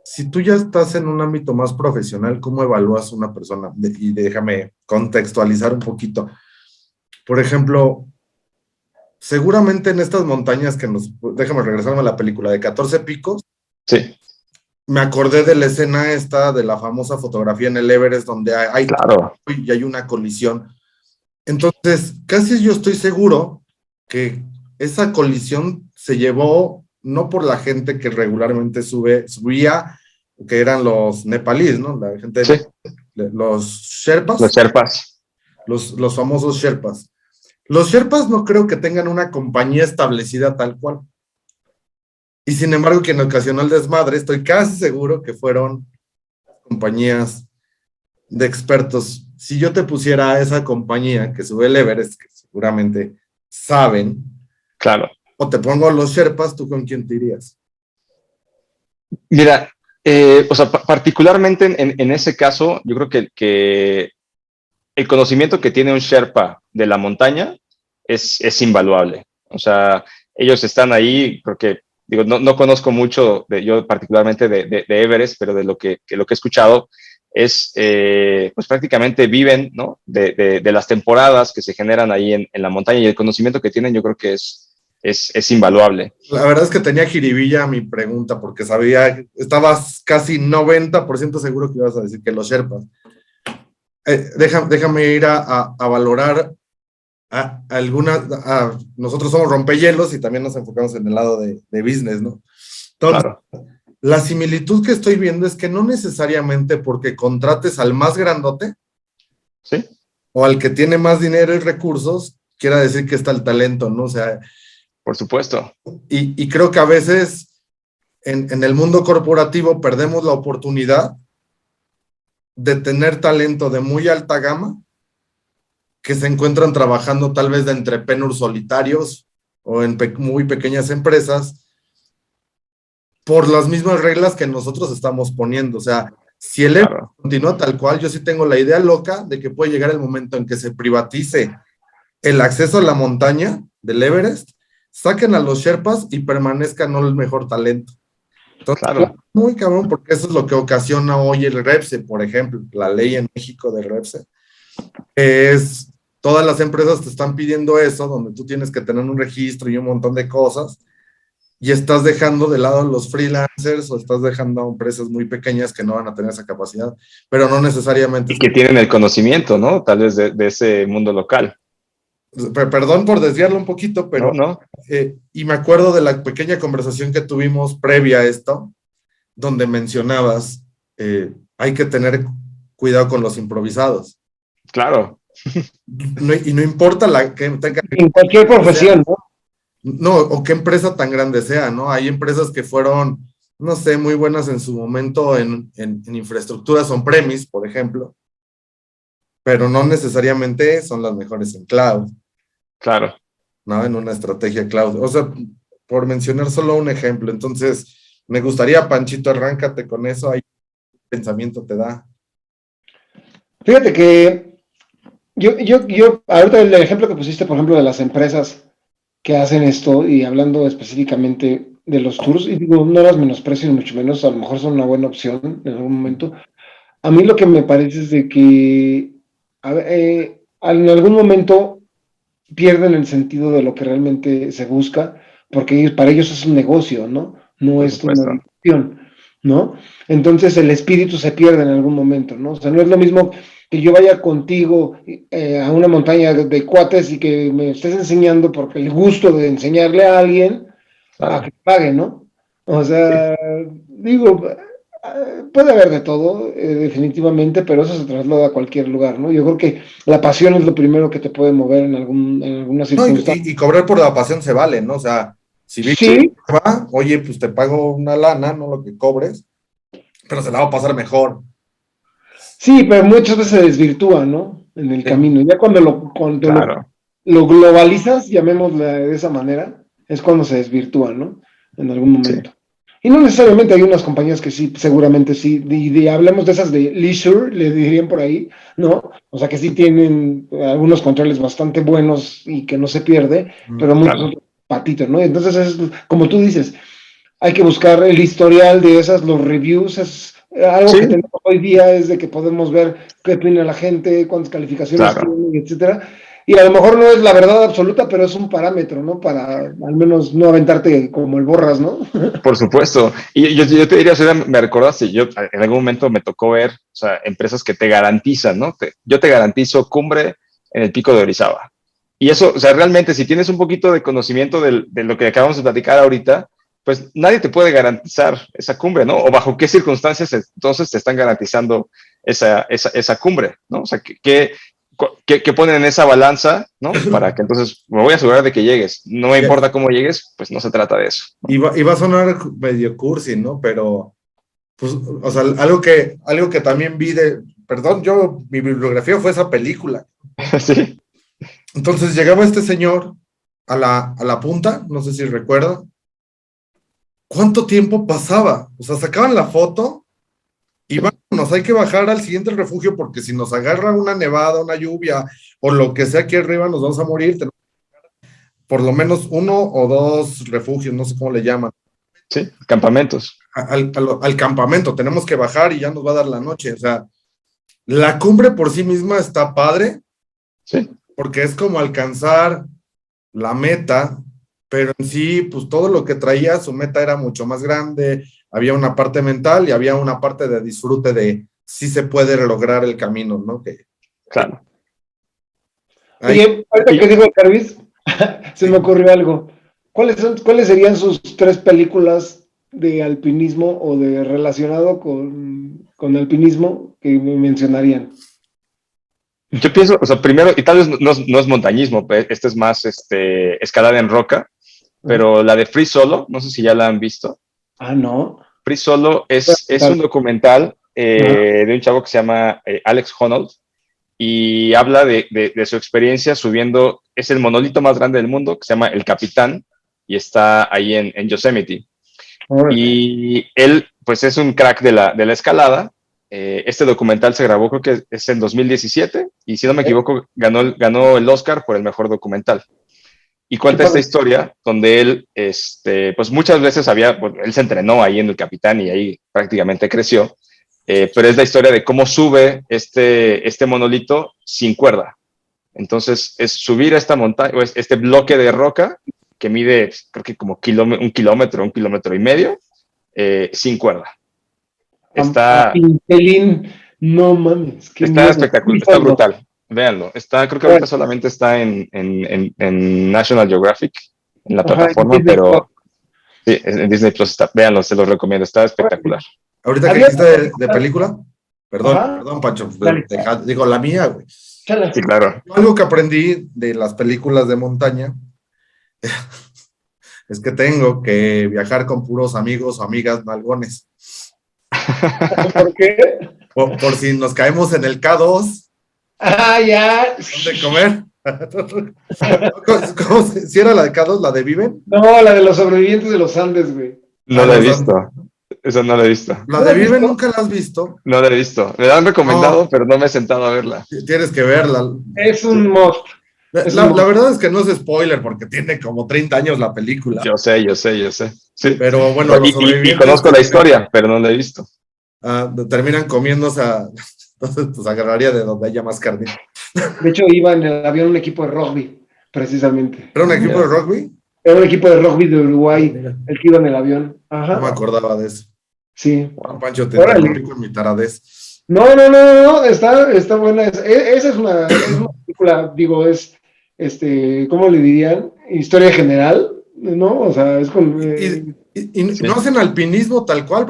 si tú ya estás en un ámbito más profesional, ¿cómo evalúas una persona? Y déjame contextualizar un poquito. Por ejemplo, seguramente en estas montañas déjame regresarme a la película de 14 picos, Sí, me acordé de la escena esta de la famosa fotografía en el Everest donde claro, y hay una colisión. Entonces, casi yo estoy seguro que esa colisión se llevó no por la gente que regularmente subía, que eran los nepalíes, ¿no? La gente sí, los los sherpas, Sherpas. los famosos sherpas. Los sherpas no creo que tengan una compañía establecida tal cual. Y sin embargo, quien ocasionó el desmadre, estoy casi seguro que fueron compañías de expertos. Si yo te pusiera a esa compañía que sube el Everest, que seguramente saben, Claro. o te pongo a los Sherpas, ¿tú con quién te irías? Mira, o sea, particularmente en ese caso, yo creo que el conocimiento que tiene un Sherpa de la montaña es invaluable. O sea, ellos están ahí porque, digo, no conozco mucho, yo particularmente de Everest, pero de lo que he escuchado es, pues prácticamente viven, ¿no? De las temporadas que se generan ahí en la montaña y el conocimiento que tienen yo creo que es invaluable. La verdad es que tenía jiribilla mi pregunta porque sabía, estabas casi 90% seguro que ibas a decir que los Sherpas. Déjame ir a valorar algunas, nosotros somos rompehielos y también nos enfocamos en el lado de business, ¿no? Entonces, Claro. la similitud que estoy viendo es que no necesariamente porque contrates al más grandote Sí, o al que tiene más dinero y recursos, quiera decir que está el talento, ¿no? O sea, por supuesto. y creo que a veces en el mundo corporativo perdemos la oportunidad de tener talento de muy alta gama que se encuentran trabajando tal vez de entrepreneurs solitarios o en muy pequeñas empresas por las mismas reglas que nosotros estamos poniendo. O sea, si el Everest Claro. continúa tal cual, yo sí tengo la idea loca de que puede llegar el momento en que se privatice el acceso a la montaña del Everest, saquen a los Sherpas y permanezcan no el mejor talento. Entonces, Claro. muy cabrón, porque eso es lo que ocasiona hoy el REPSE, por ejemplo, la ley en México del REPSE. Es, todas las empresas te están pidiendo eso, donde tú tienes que tener un registro y un montón de cosas, y estás dejando de lado a los freelancers o estás dejando a empresas muy pequeñas que no van a tener esa capacidad, pero no necesariamente. Y que tienen el conocimiento, ¿no? Tal vez de ese mundo local. Perdón por desviarlo un poquito, No, pero no. y me acuerdo de la pequeña conversación que tuvimos previa a esto, donde mencionabas, hay que tener cuidado con los improvisados. Claro. No, y no importa que tenga En cualquier profesión, ¿no? no, o qué empresa tan grande sea, ¿no? Hay empresas que fueron, no sé, muy buenas en su momento en infraestructuras on-premise, por ejemplo, pero no necesariamente son las mejores en cloud, Claro. ¿no? En una estrategia cloud. O sea, por mencionar solo un ejemplo. Entonces, me gustaría, Panchito, arráncate con eso, ahí pensamiento te da. Fíjate que ahorita el ejemplo que pusiste, por ejemplo, de las empresas que hacen esto y hablando específicamente de los tours, y digo, no las menosprecio ni mucho menos, a lo mejor son una buena opción en algún momento. A mí lo que me parece es de que en algún momento pierden el sentido de lo que realmente se busca, porque para ellos es un negocio, ¿no? No Por es una supuesto. diversión, ¿no? Entonces el espíritu se pierde en algún momento, ¿no? O sea, no es lo mismo que yo vaya contigo a una montaña de cuates y que me estés enseñando porque el gusto de enseñarle a alguien a Claro. que pague, ¿no? O sea, digo, puede haber de todo, definitivamente, pero eso se traslada a cualquier lugar, ¿no? Yo creo que la pasión es lo primero que te puede mover en alguna No, circunstancia. y cobrar por la pasión se vale, ¿no? O sea, si Víctor Sí, va, oye, pues te pago una lana, no lo que cobres, pero se la va a pasar mejor. sí, pero muchas veces se desvirtúa, ¿no? En el Sí, camino. Ya Claro, lo globalizas, llamémosle de esa manera, es cuando se desvirtúa, ¿no? En algún sí, momento. Y no necesariamente hay unas compañías que sí, seguramente sí, hablemos de esas de leisure, le dirían por ahí, ¿no? O sea que sí tienen algunos controles bastante buenos y que no se pierde, pero muchos claro. otros patitos, ¿no? Entonces es como tú dices, hay que buscar el historial de esas, los reviews, es algo que Sí, tenemos hoy día es de que podemos ver qué opina la gente, cuántas calificaciones claro. tiene, etcétera. Y a lo mejor no es la verdad absoluta, pero es un parámetro, ¿no? Para al menos no aventarte como el borras, ¿no? Por supuesto. Y yo te diría, o sea, me recordaste, yo en algún momento me tocó ver, o sea, empresas que te garantizan, ¿no? Yo te garantizo cumbre en el pico de Orizaba. Y eso, o sea, realmente, si tienes un poquito de conocimiento de lo que acabamos de platicar ahorita, pues nadie te puede garantizar esa cumbre, ¿no? O bajo qué circunstancias entonces te están garantizando esa cumbre, ¿no? O sea, ¿qué ponen en esa balanza, ¿no? Para que entonces me voy a asegurar de que llegues. No me importa cómo llegues, pues no se trata de eso, ¿no? iba a sonar medio cursi, ¿no? Pero, pues, o sea, algo que también vi de, perdón, mi bibliografía fue esa película. Sí, Entonces llegaba este señor a la punta, no sé si recuerda, ¿cuánto tiempo pasaba? O sea, sacaban la foto y vámonos, hay que bajar al siguiente refugio porque si nos agarra una nevada, una lluvia o lo que sea aquí arriba, nos vamos a morir. Tenemos por lo menos uno o dos refugios, no sé cómo le llaman, sí, campamentos. al campamento. Tenemos que bajar y ya nos va a dar la noche. O sea, la cumbre por sí misma está padre Sí, porque es como alcanzar la meta, pero en sí, pues todo lo que traía, su meta era mucho más grande, había una parte mental y había una parte de disfrute de si se puede lograr el camino, ¿no? Que claro. ahí, Oye, ahorita que Y digo el Carvis, se me sí. ocurrió algo. ¿Cuáles serían sus tres películas de alpinismo o de relacionado con alpinismo que me mencionarían? yo pienso, o sea, primero, y tal vez no es montañismo, este es más escalada en roca, pero la de Free Solo, no sé si ya la han visto. Ah, no. Free Solo es un documental Ajá. de un chavo que se llama Alex Honnold y habla de su experiencia subiendo, es el monolito más grande del mundo, que se llama El Capitán, y está ahí en Yosemite. Órale. Y él, pues es un crack de la escalada. Este documental se grabó, creo que es en 2017, y si no me equivoco, ganó el Oscar por el mejor documental. Y Qué cuenta esta padre. historia donde él, pues muchas veces bueno, él se entrenó ahí en el Capitán y ahí prácticamente creció, pero es la historia de cómo sube este monolito sin cuerda. Entonces, es subir a esta montaña, o este bloque de roca que mide, creo que como un kilómetro y medio, sin cuerda. A Está, Pintelín, no mames, qué está miedo. espectacular, Sí, está solo. brutal. Véanlo. Creo que ahorita Bueno, solamente está en National Geographic, en la ajá, plataforma, Disney Plus. pero sí, en Disney Plus está. Véanlo, se los recomiendo, está espectacular. Ahorita que Había dijiste una de película. película, Ajá, perdón, Pancho, dale, digo la mía, güey. chala. Sí, claro. Algo que aprendí de las películas de montaña es que tengo que viajar con puros amigos o amigas nalgones. ¿Por qué? Por si nos caemos en el K2, Ah, ya. ¿dónde comer? Si era la de K2, la de Viven? No, la de los sobrevivientes de los Andes, güey. No Ah, la he los visto. Esa no la he visto. la ¿No la de has Viven visto? nunca la has visto. No la he visto. Me la han recomendado, No, pero no me he sentado a verla. tienes que verla. Es Sí. un must. Es un La must. verdad es que no es spoiler porque tiene como 30 años la película. Yo sé. Sí. Pero bueno, los Y sobrevivientes conozco la terminan, historia, pero no la he visto. terminan comiéndose a. Entonces, pues agarraría de donde haya más carne. De hecho, iba en el avión un equipo de rugby, precisamente. ¿Era un equipo de Mira, rugby? Era un equipo de rugby de Ah, Uruguay, mira, el que iba en el avión. no me Ajá, acordaba de eso. sí. No, Pancho, te interrumpí Órale. con mi taradez. No, está buena. Esa es una película, digo, ¿cómo le dirían? Historia general, ¿no? O sea, es con, Y, y, Y no hacen alpinismo tal cual,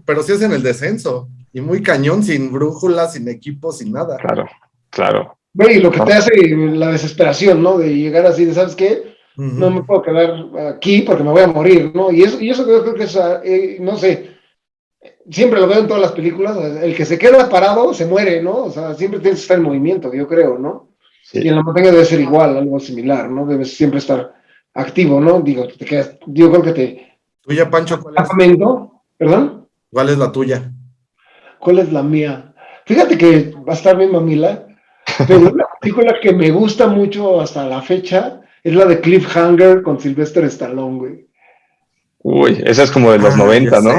pero sí hacen el descenso. Y muy cañón, sin brújula, sin equipo, sin nada. Claro. Güey, lo que te hace la desesperación, ¿no? De llegar así, de, ¿sabes qué? No me puedo quedar aquí porque me voy a morir, ¿no? Y eso yo creo que es, no sé, siempre lo veo en todas las películas, el que se queda parado se muere, ¿no? O sea, siempre tienes que estar en movimiento, yo creo, ¿no? Sí. Y en la montaña debe ser igual, algo similar, ¿no? Debes siempre estar activo, ¿no? Digo, te quedas, yo creo que te... ¿Tuya, Pancho, cuál es? ¿Perdón? ¿Cuál es la tuya? ¿Cuál es la mía? Fíjate que va a estar bien mamila, pero una película que me gusta mucho hasta la fecha es la de Cliffhanger con Sylvester Stallone, güey. Uy, esa es como de los 90, ¿no?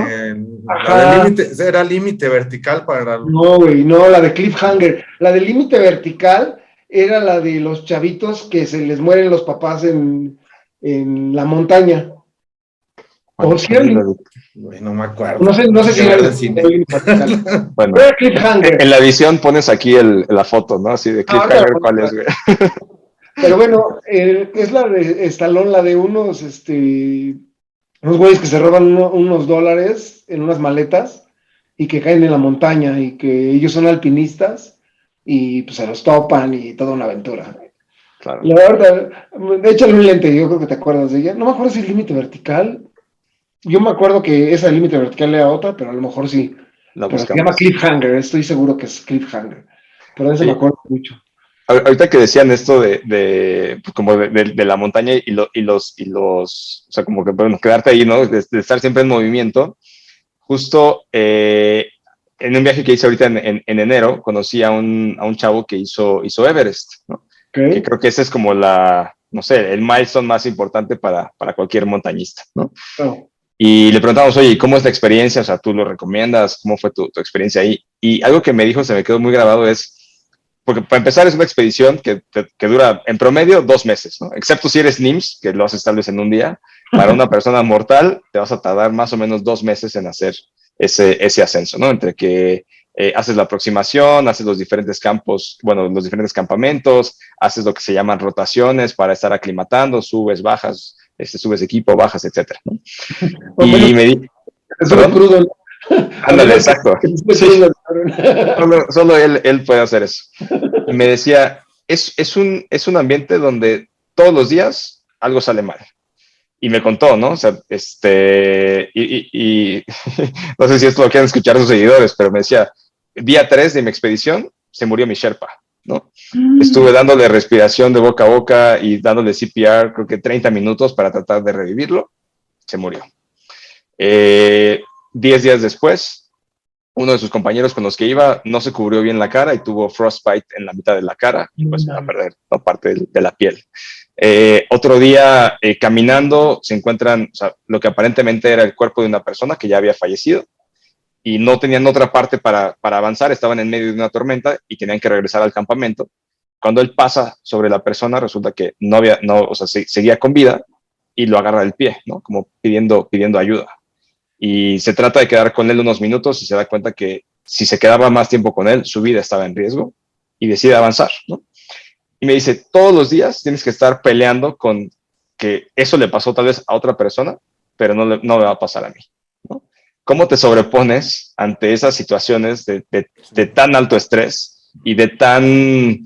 La de límite, era límite vertical para... No, güey, no, la de Cliffhanger. La de límite vertical era la de los chavitos que se les mueren los papás en la montaña. O si era no me acuerdo. no sé si era el cine. límite vertical. Bueno, Era Cliffhanger. en la edición pones aquí la foto, ¿no? Así de Cliffhanger, ¿cuál es, güey? Pero bueno, es la de Stallone, la de unos güeyes que se roban unos dólares en unas maletas y que caen en la montaña y que ellos son alpinistas y pues se los topan y toda una aventura. Claro. La verdad, échale un lente, yo creo que te acuerdas de ella. No me acuerdo si es límite vertical. Yo me acuerdo que esa límite vertical era otra, pero a lo mejor sí. Pero se llama Cliffhanger, estoy seguro que es Cliffhanger. Pero de eso me acuerdo mucho. Ahorita que decían esto de la montaña y los, o sea, como que bueno, quedarte ahí, ¿no? De estar siempre en movimiento. Justo en un viaje que hice ahorita en enero, conocí a un chavo que hizo Everest, ¿no? Okay. Que creo que ese es como no sé, el milestone más importante para cualquier montañista, ¿no? Oh. Y le preguntamos, oye, ¿cómo es la experiencia? O sea, ¿tú lo recomiendas? ¿Cómo fue tu experiencia ahí? Y algo que me dijo, se me quedó muy grabado, es, porque para empezar es una expedición que dura en promedio 2 meses, ¿no? Excepto si eres NIMS, que lo haces tal vez en un día. Para una persona mortal te vas a tardar más o menos 2 meses en hacer ese ascenso, ¿no? Entre que haces la aproximación, haces los diferentes los diferentes campamentos, haces lo que se llaman rotaciones para estar aclimatando, subes, bajas, subes equipo, bajas, etcétera, ¿no? Y me di... Sube crudo. Ándale, exacto. Sí. Solo él puede hacer eso. Y me decía, es un ambiente donde todos los días algo sale mal. Y me contó, ¿no? O sea, y no sé si esto lo quieren escuchar sus seguidores, pero me decía, día 3 de mi expedición se murió mi Sherpa, ¿no? Estuve dándole respiración de boca a boca y dándole CPR, creo que 30 minutos para tratar de revivirlo. Se murió. 10 días después, uno de sus compañeros con los que iba no se cubrió bien la cara y tuvo frostbite en la mitad de la cara y pues va a perder parte de la piel. Otro día, caminando, se encuentran, o sea, lo que aparentemente era el cuerpo de una persona que ya había fallecido y no tenían otra parte para avanzar, estaban en medio de una tormenta y tenían que regresar al campamento. Cuando él pasa sobre la persona, resulta que seguía con vida y lo agarra del pie, ¿no? Como pidiendo ayuda. Y se trata de quedar con él unos minutos y se da cuenta que si se quedaba más tiempo con él, su vida estaba en riesgo y decide avanzar, ¿no? Y me dice, todos los días tienes que estar peleando con que eso le pasó tal vez a otra persona, pero no me va a pasar a mí, ¿no? ¿Cómo te sobrepones ante esas situaciones de tan alto estrés y de tanta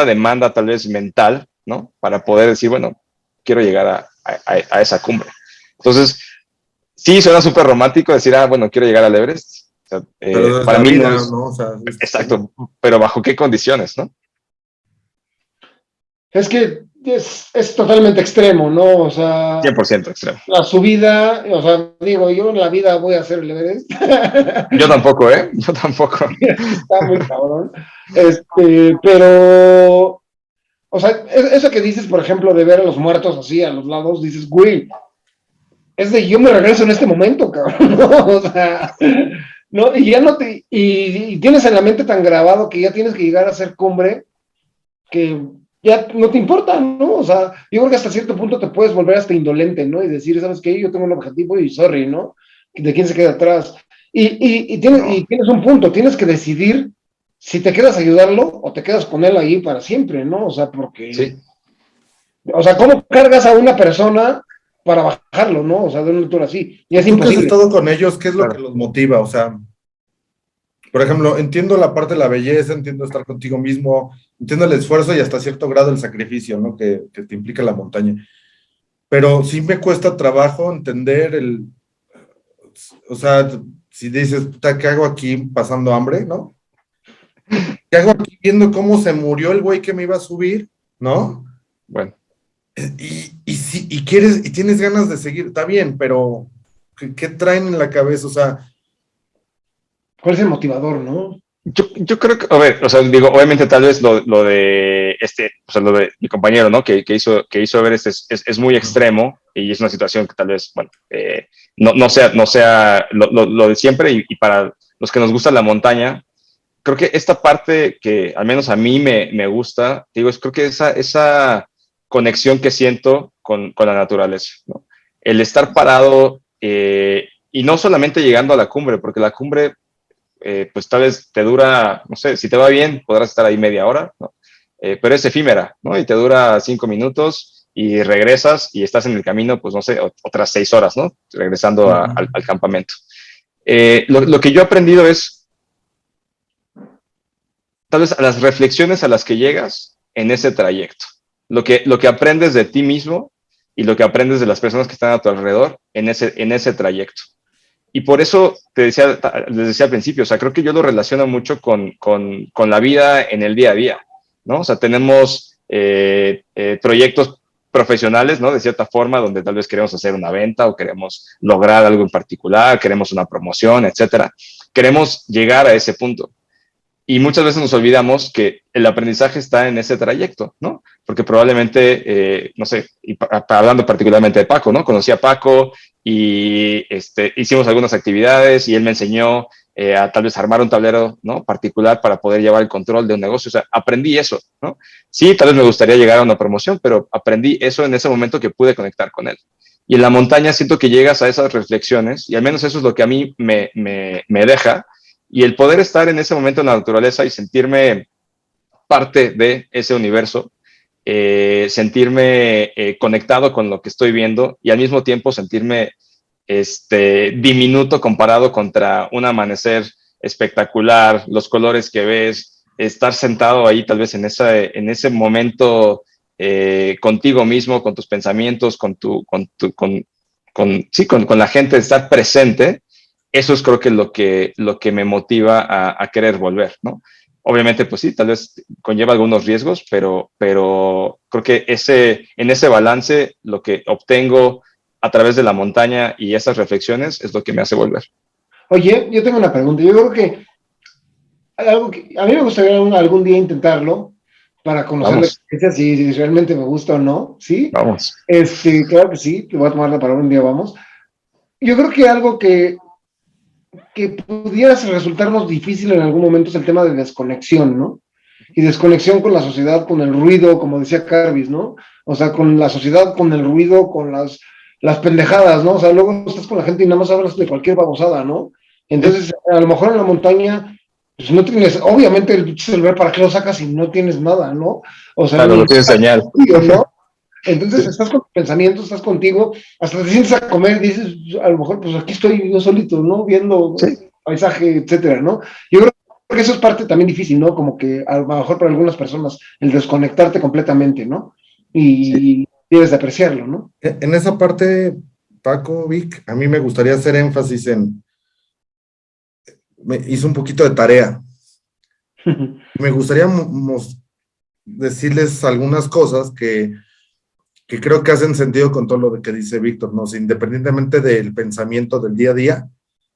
demanda tal vez mental, ¿no? Para poder decir, bueno, quiero llegar a esa cumbre. Entonces, sí, suena súper romántico decir, bueno, quiero llegar al Everest. O sea, para mí vida, no es... ¿no? O sea, exacto, pero ¿bajo qué condiciones, no? Es que es totalmente extremo, ¿no? O sea, 100% extremo. La subida, o sea, digo, yo en la vida voy a hacer el Everest. Yo tampoco, ¿eh? Yo tampoco. Está muy cabrón. Pero, o sea, eso que dices, por ejemplo, de ver a los muertos así a los lados, dices, güey, es de yo me regreso en este momento, cabrón, ¿no? O sea, no, y ya no y tienes en la mente tan grabado que ya tienes que llegar a ser cumbre que ya no te importa, ¿no? O sea, yo creo que hasta cierto punto te puedes volver hasta indolente, ¿no? Y decir, ¿sabes qué? Yo tengo un objetivo y sorry, ¿no? ¿De quién se queda atrás? Y tienes un punto, tienes que decidir si te quedas a ayudarlo o te quedas con él ahí para siempre, ¿no? O sea, porque... Sí. O sea, ¿cómo cargas a una persona para bajarlo, ¿no? O sea, de una altura así. Y es Tú que has imposible. estado con ellos, ¿qué es lo Claro. que los motiva? O sea, por ejemplo, entiendo la parte de la belleza, entiendo estar contigo mismo, entiendo el esfuerzo y hasta cierto grado el sacrificio, ¿no? Que te implica la montaña. Pero sí me cuesta trabajo entender o sea, si dices, puta, ¿qué hago aquí pasando hambre, no? ¿Qué hago aquí viendo cómo se murió el güey que me iba a subir, no? Bueno. Y quieres, y tienes ganas de seguir, está bien, pero ¿qué traen en la cabeza? O sea, ¿Cuál es el motivador, no? Yo creo que, a ver, o sea, digo, obviamente tal vez lo de o sea, lo de mi compañero, ¿no? Que hizo Everest es muy extremo y es una situación que tal vez, bueno, no sea lo de siempre y para los que nos gusta la montaña, creo que esta parte que al menos a mí me gusta, digo, creo que esa conexión que siento con la naturaleza, ¿no? El estar parado y no solamente llegando a la cumbre, porque la cumbre pues tal vez te dura, no sé, si te va bien, podrás estar ahí media hora, ¿no? Pero es efímera, ¿no? Y te dura 5 minutos y regresas y estás en el camino, pues no sé, otras 6 horas, ¿no? Regresando al campamento. Lo que yo he aprendido es, tal vez, a las reflexiones a las que llegas en ese trayecto. Lo que aprendes de ti mismo y lo que aprendes de las personas que están a tu alrededor en ese trayecto. Y por eso les decía al principio, o sea, creo que yo lo relaciono mucho con la vida en el día a día, ¿no? O sea, tenemos proyectos profesionales, ¿no? De cierta forma, donde tal vez queremos hacer una venta o queremos lograr algo en particular, queremos una promoción, etcétera. Queremos llegar a ese punto. Y muchas veces nos olvidamos que el aprendizaje está en ese trayecto, ¿no? Porque probablemente, no sé, hablando particularmente de Paco, ¿no? Conocí a Paco y hicimos algunas actividades y él me enseñó a tal vez armar un tablero, ¿no? Particular para poder llevar el control de un negocio. O sea, aprendí eso, ¿no? Sí, tal vez me gustaría llegar a una promoción, pero aprendí eso en ese momento que pude conectar con él. Y en la montaña siento que llegas a esas reflexiones y al menos eso es lo que a mí me deja. Y el poder estar en ese momento en la naturaleza y sentirme parte de ese universo, sentirme conectado con lo que estoy viendo y al mismo tiempo sentirme diminuto comparado contra un amanecer espectacular, los colores que ves, estar sentado ahí tal vez en ese momento contigo mismo, con tus pensamientos, con la gente, estar presente. Eso es creo que lo que me motiva a querer volver, ¿no? Obviamente, pues sí, tal vez conlleva algunos riesgos, pero creo que en ese balance lo que obtengo a través de la montaña y esas reflexiones es lo que me hace volver. Oye, yo tengo una pregunta. Yo creo que hay algo que a mí me gustaría algún día intentarlo para conocer la Vamos, experiencia, si realmente me gusta o no, ¿sí? vamos. Claro que sí, te voy a tomar la palabra un día, vamos. Yo creo que algo que pudiera resultarnos difícil en algún momento es el tema de desconexión, ¿no? Y desconexión con la sociedad, con el ruido, como decía Carvis, ¿no? O sea, con la sociedad, con el ruido, con las pendejadas, ¿no? O sea, luego estás con la gente y nada más hablas de cualquier babosada, ¿no? Entonces, a lo mejor en la montaña, pues no tienes, obviamente el celular, ¿para qué lo sacas si no tienes nada, ¿no? O sea, Claro, ni no tiene señal. ¿no? Entonces Sí, estás con tus pensamientos, estás contigo, hasta te sientes a comer, dices, a lo mejor, pues aquí estoy yo solito, ¿no? Viendo sí, paisaje, etcétera, ¿no? Yo creo que eso es parte también difícil, ¿no? Como que a lo mejor para algunas personas el desconectarte completamente, ¿no? sí. Y debes de apreciarlo, ¿no? en esa parte, Paco, Vic, a mí me gustaría hacer énfasis hice un poquito de tarea. Me gustaría decirles algunas cosas que creo que hacen sentido con todo lo que dice Víctor, ¿no? O sea, independientemente del pensamiento del día a día,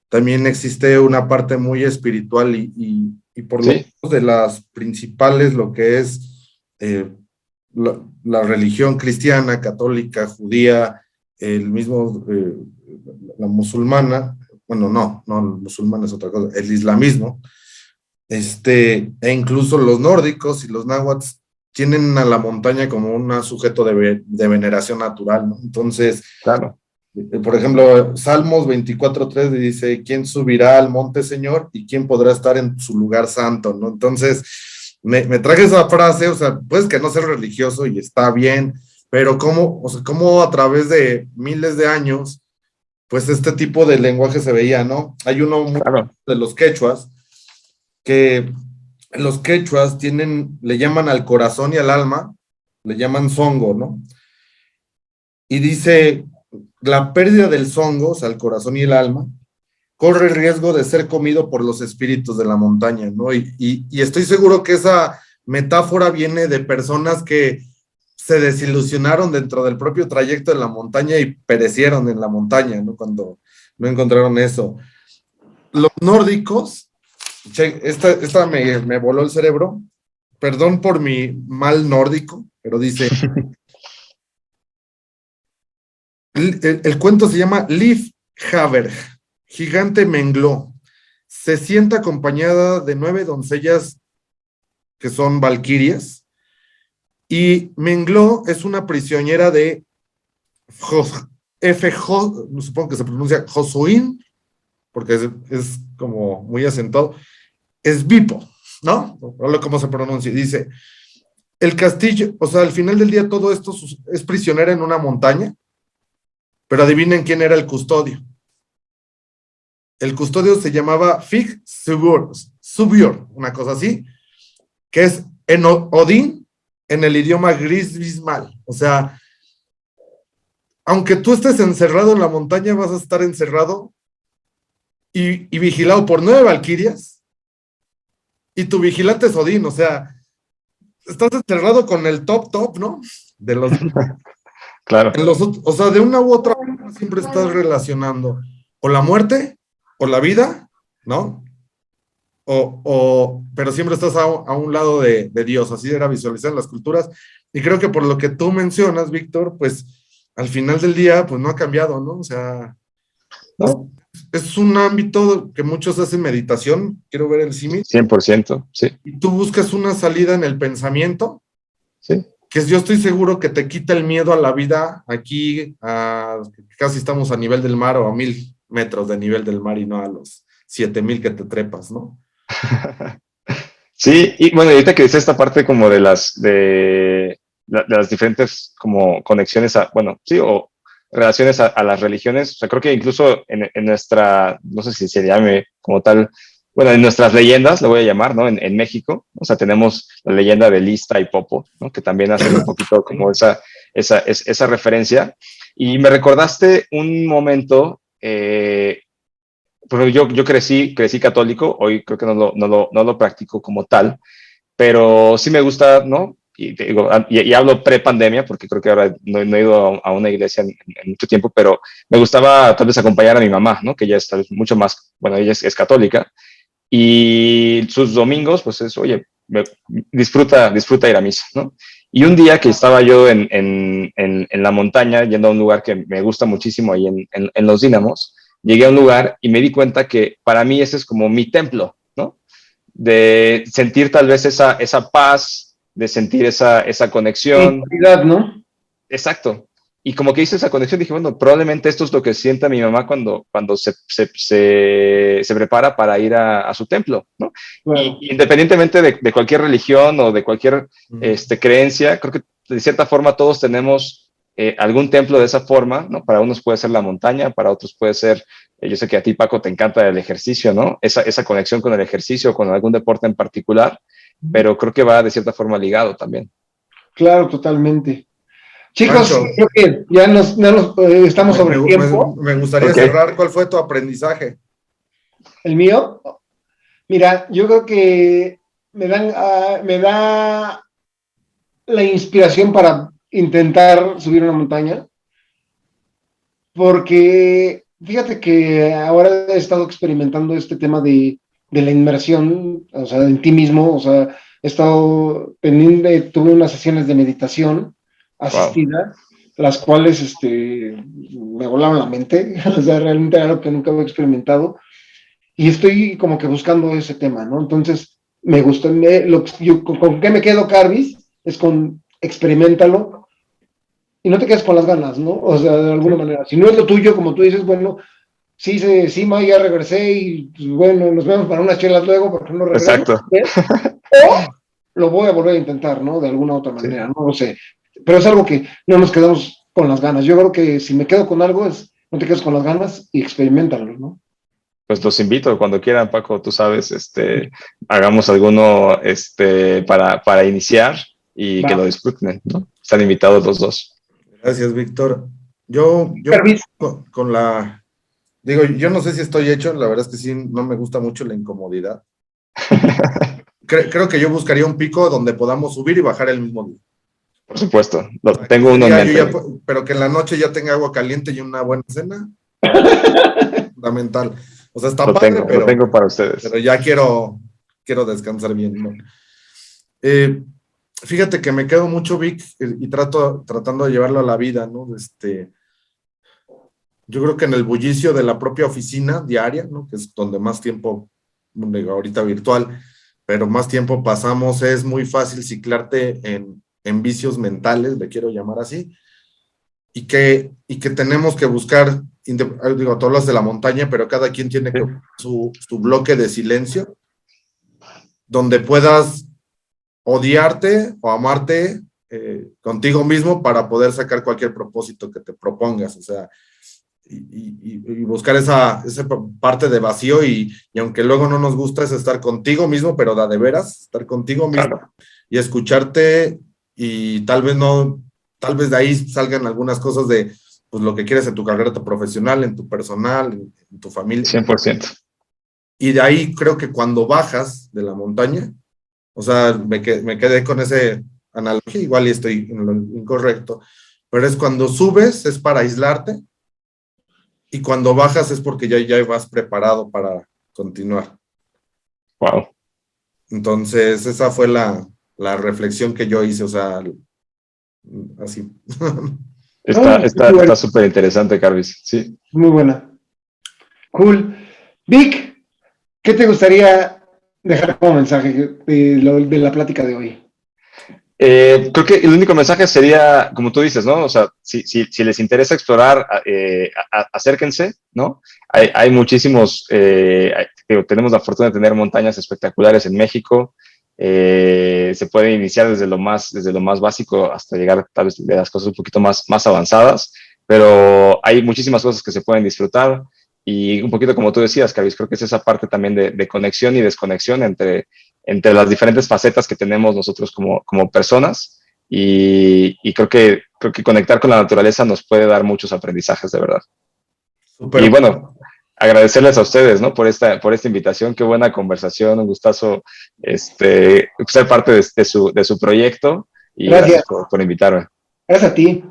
también existe una parte muy espiritual y por lo Sí, menos de las principales, lo que es la religión cristiana, católica, judía, el mismo, la musulmana, bueno, no, el musulmán es otra cosa, el islamismo, e incluso los nórdicos y los náhuatl tienen a la montaña como un sujeto de veneración natural, ¿no? Entonces, claro. por ejemplo, Salmos 24:3 dice, ¿quién subirá al monte, Señor? ¿Y quién podrá estar en su lugar santo? ¿No? Entonces, me traje esa frase, o sea, puedes que no ser religioso y está bien, pero cómo, o sea, cómo a través de miles de años, pues este tipo de lenguaje se veía, ¿no? Hay uno muy Claro. de los quechuas, que los quechuas le llaman al corazón y al alma, le llaman songo, ¿no? Y dice, la pérdida del songo, o sea, el corazón y el alma, corre el riesgo de ser comido por los espíritus de la montaña, ¿no? Y estoy seguro que esa metáfora viene de personas que se desilusionaron dentro del propio trayecto de la montaña y perecieron en la montaña, ¿no? Cuando no encontraron eso. Los nórdicos, esta me voló el cerebro, perdón por mi mal nórdico, pero dice, el cuento se llama Liv Haver, gigante Mengló. Se sienta acompañada de 9 doncellas que son valquirias, y Mengló es una prisionera de supongo que se pronuncia Josuín, porque es como muy acentuado, es Bipo, ¿no? Hablo cómo se pronuncia. Dice, el castillo, o sea, al final del día todo esto es prisionera en una montaña, pero adivinen quién era el custodio. El custodio se llamaba Fig Subior, una cosa así, que es en Odín, en el idioma gris-bismal. O sea, aunque tú estés encerrado en la montaña, vas a estar encerrado y vigilado por 9 valquirias, y tu vigilante es Odín. O sea, estás encerrado con el top, ¿no? De los... Claro. O sea, de una u otra forma siempre estás relacionando o la muerte o la vida, ¿no? Pero siempre estás a un lado de Dios. Así era visualizar en las culturas. Y creo que por lo que tú mencionas, Víctor, pues al final del día, pues no ha cambiado, ¿no? O sea, ¿No? es un ámbito que muchos hacen meditación, quiero ver el símil. 100%, sí. Y tú buscas una salida en el pensamiento, Sí. que yo estoy seguro que te quita el miedo a la vida aquí, casi estamos a nivel del mar o a 1000 metros de nivel del mar y no a los 7000 que te trepas, ¿no? Sí, y bueno, ahorita que dice esta parte como de las diferentes como conexiones bueno, sí, o relaciones a las religiones, o sea, creo que incluso en nuestra, no sé si se llame como tal, bueno, en nuestras leyendas, lo voy a llamar, ¿no? En México, o sea, tenemos la leyenda de Lista y Popo, ¿no? Que también hacen un poquito como esa referencia. Y me recordaste un momento, pues yo crecí católico, hoy creo que no lo practico como tal, pero sí me gusta, ¿no? Y hablo pre-pandemia, porque creo que ahora no he ido a una iglesia en mucho tiempo, pero me gustaba tal vez acompañar a mi mamá, ¿no? Que ella es mucho más, bueno, ella es católica, y sus domingos, pues es, oye, disfruta ir a misa, ¿no? Y un día que estaba yo en la montaña, yendo a un lugar que me gusta muchísimo ahí en Los Dínamos, llegué a un lugar y me di cuenta que para mí ese es como mi templo, ¿no? De sentir tal vez esa paz, de sentir esa conexión. ¿No? Exacto. Y como que hice esa conexión, dije, bueno, probablemente esto es lo que sienta mi mamá cuando se prepara para ir a su templo, ¿no? Claro. Y independientemente de cualquier religión o de cualquier creencia, creo que de cierta forma todos tenemos algún templo de esa forma, ¿no? Para unos puede ser la montaña, para otros puede ser, yo sé que a ti, Paco, te encanta el ejercicio, ¿no? Esa conexión con el ejercicio, con algún deporte en particular, pero creo que va de cierta forma ligado también. Claro, totalmente. Chicos, Pancho, creo que ya estamos sobre el tiempo. me gustaría cerrar. ¿Cuál fue tu aprendizaje? ¿El mío? Mira, yo creo que me da la inspiración para intentar subir una montaña, porque fíjate que ahora he estado experimentando este tema de la inmersión, o sea, en ti mismo, o sea, he estado tuve unas sesiones de meditación asistida, las cuales me volaron la mente, o sea, realmente era algo que nunca había experimentado, y estoy como que buscando ese tema, ¿no? Entonces, me gusta, ¿con qué me quedo, Carvis? Es con experimentalo y no te quedes con las ganas, ¿no? O sea, de alguna manera. Si no es lo tuyo, como tú dices, bueno, sí, ma, ya regresé y pues, bueno, nos vemos para unas chelas luego porque no regreso. Exacto. O lo voy a volver a intentar, ¿no? De alguna otra manera, no lo sé. pero es algo que no nos quedamos con las ganas. Yo creo que si me quedo con algo es, no te quedes con las ganas y experimentalo, ¿no? Pues los invito cuando quieran, Paco, tú sabes, hagamos alguno para iniciar y que Va. lo disfruten, ¿no? Están invitados los dos. Gracias, Víctor. Yo Carvis, con la, digo, yo no sé si estoy hecho, la verdad es que sí, no me gusta mucho la incomodidad. Creo que yo buscaría un pico donde podamos subir y bajar el mismo día. Por supuesto, O sea, tengo que uno en ese día yo mente. pero que en la noche ya tenga agua caliente y una buena cena, fundamental. O sea, está padre, Lo tengo para ustedes. pero ya quiero descansar bien, ¿no? Fíjate que me quedo mucho, Vic, y tratando de llevarlo a la vida, ¿no? Yo creo que en el bullicio de la propia oficina diaria, ¿no? Que es donde más tiempo, digo, ahorita virtual, pero más tiempo pasamos, es muy fácil ciclarte en vicios mentales, le quiero llamar así, y que tenemos que buscar, digo, tú hablas de la montaña, pero cada quien tiene que su bloque de silencio, donde puedas odiarte o amarte contigo mismo para poder sacar cualquier propósito que te propongas, o sea, y buscar esa parte de vacío y aunque luego no nos gusta es estar contigo mismo, pero de veras, estar contigo mismo, Claro. y escucharte y tal vez de ahí salgan algunas cosas de pues, lo que quieres en tu carrera tu profesional, en tu personal, en tu familia. 100%. Y de ahí creo que cuando bajas de la montaña, o sea, me quedé con ese analogía, igual y estoy en lo incorrecto, pero es cuando subes es para aislarte y cuando bajas es porque ya vas preparado para continuar. Wow. Entonces, esa fue la reflexión que yo hice, o sea, así. Está súper interesante, Carvis. Sí. muy buena. Cool. Vic, ¿qué te gustaría dejar como mensaje de la plática de hoy? Creo que el único mensaje sería, como tú dices, ¿no? O sea, si les interesa explorar, acérquense, ¿no? Hay muchísimos, tenemos la fortuna de tener montañas espectaculares en México. Se puede iniciar desde lo más básico hasta llegar tal vez de las cosas un poquito más avanzadas, pero hay muchísimas cosas que se pueden disfrutar y un poquito como tú decías, Carlos, creo que es esa parte también de conexión y desconexión entre las diferentes facetas que tenemos nosotros como personas y creo que conectar con la naturaleza nos puede dar muchos aprendizajes de verdad. Super. Y bueno, agradecerles a ustedes, ¿no? Por esta invitación, qué buena conversación, un gustazo ser parte de su proyecto y gracias por invitarme. Gracias a ti.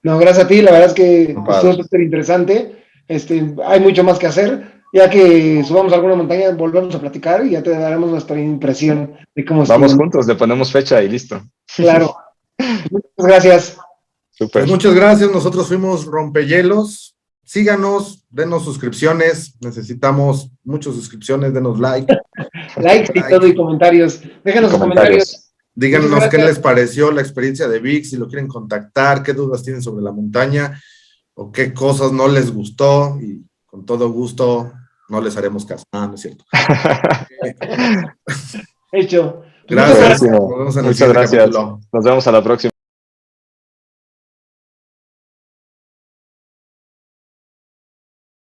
No, gracias a ti, la verdad es que estuvo Padre. súper interesante. Hay mucho más que hacer. Ya que subamos a alguna montaña, volvemos a platicar y ya te daremos nuestra impresión de cómo estuvo. Vamos juntos, le ponemos fecha y listo. Claro. Muchas gracias. Pues muchas gracias, nosotros fuimos Rompehielos. Síganos, denos suscripciones, necesitamos muchas suscripciones, denos like. Likes y todo y comentarios. Déjanos sus comentarios. Díganos qué les pareció la experiencia de Vic, si lo quieren contactar, qué dudas tienen sobre la montaña o qué cosas no les gustó y con todo gusto no les haremos caso. No es cierto. Hecho. Gracias. Muchas gracias. Nos vemos a la próxima.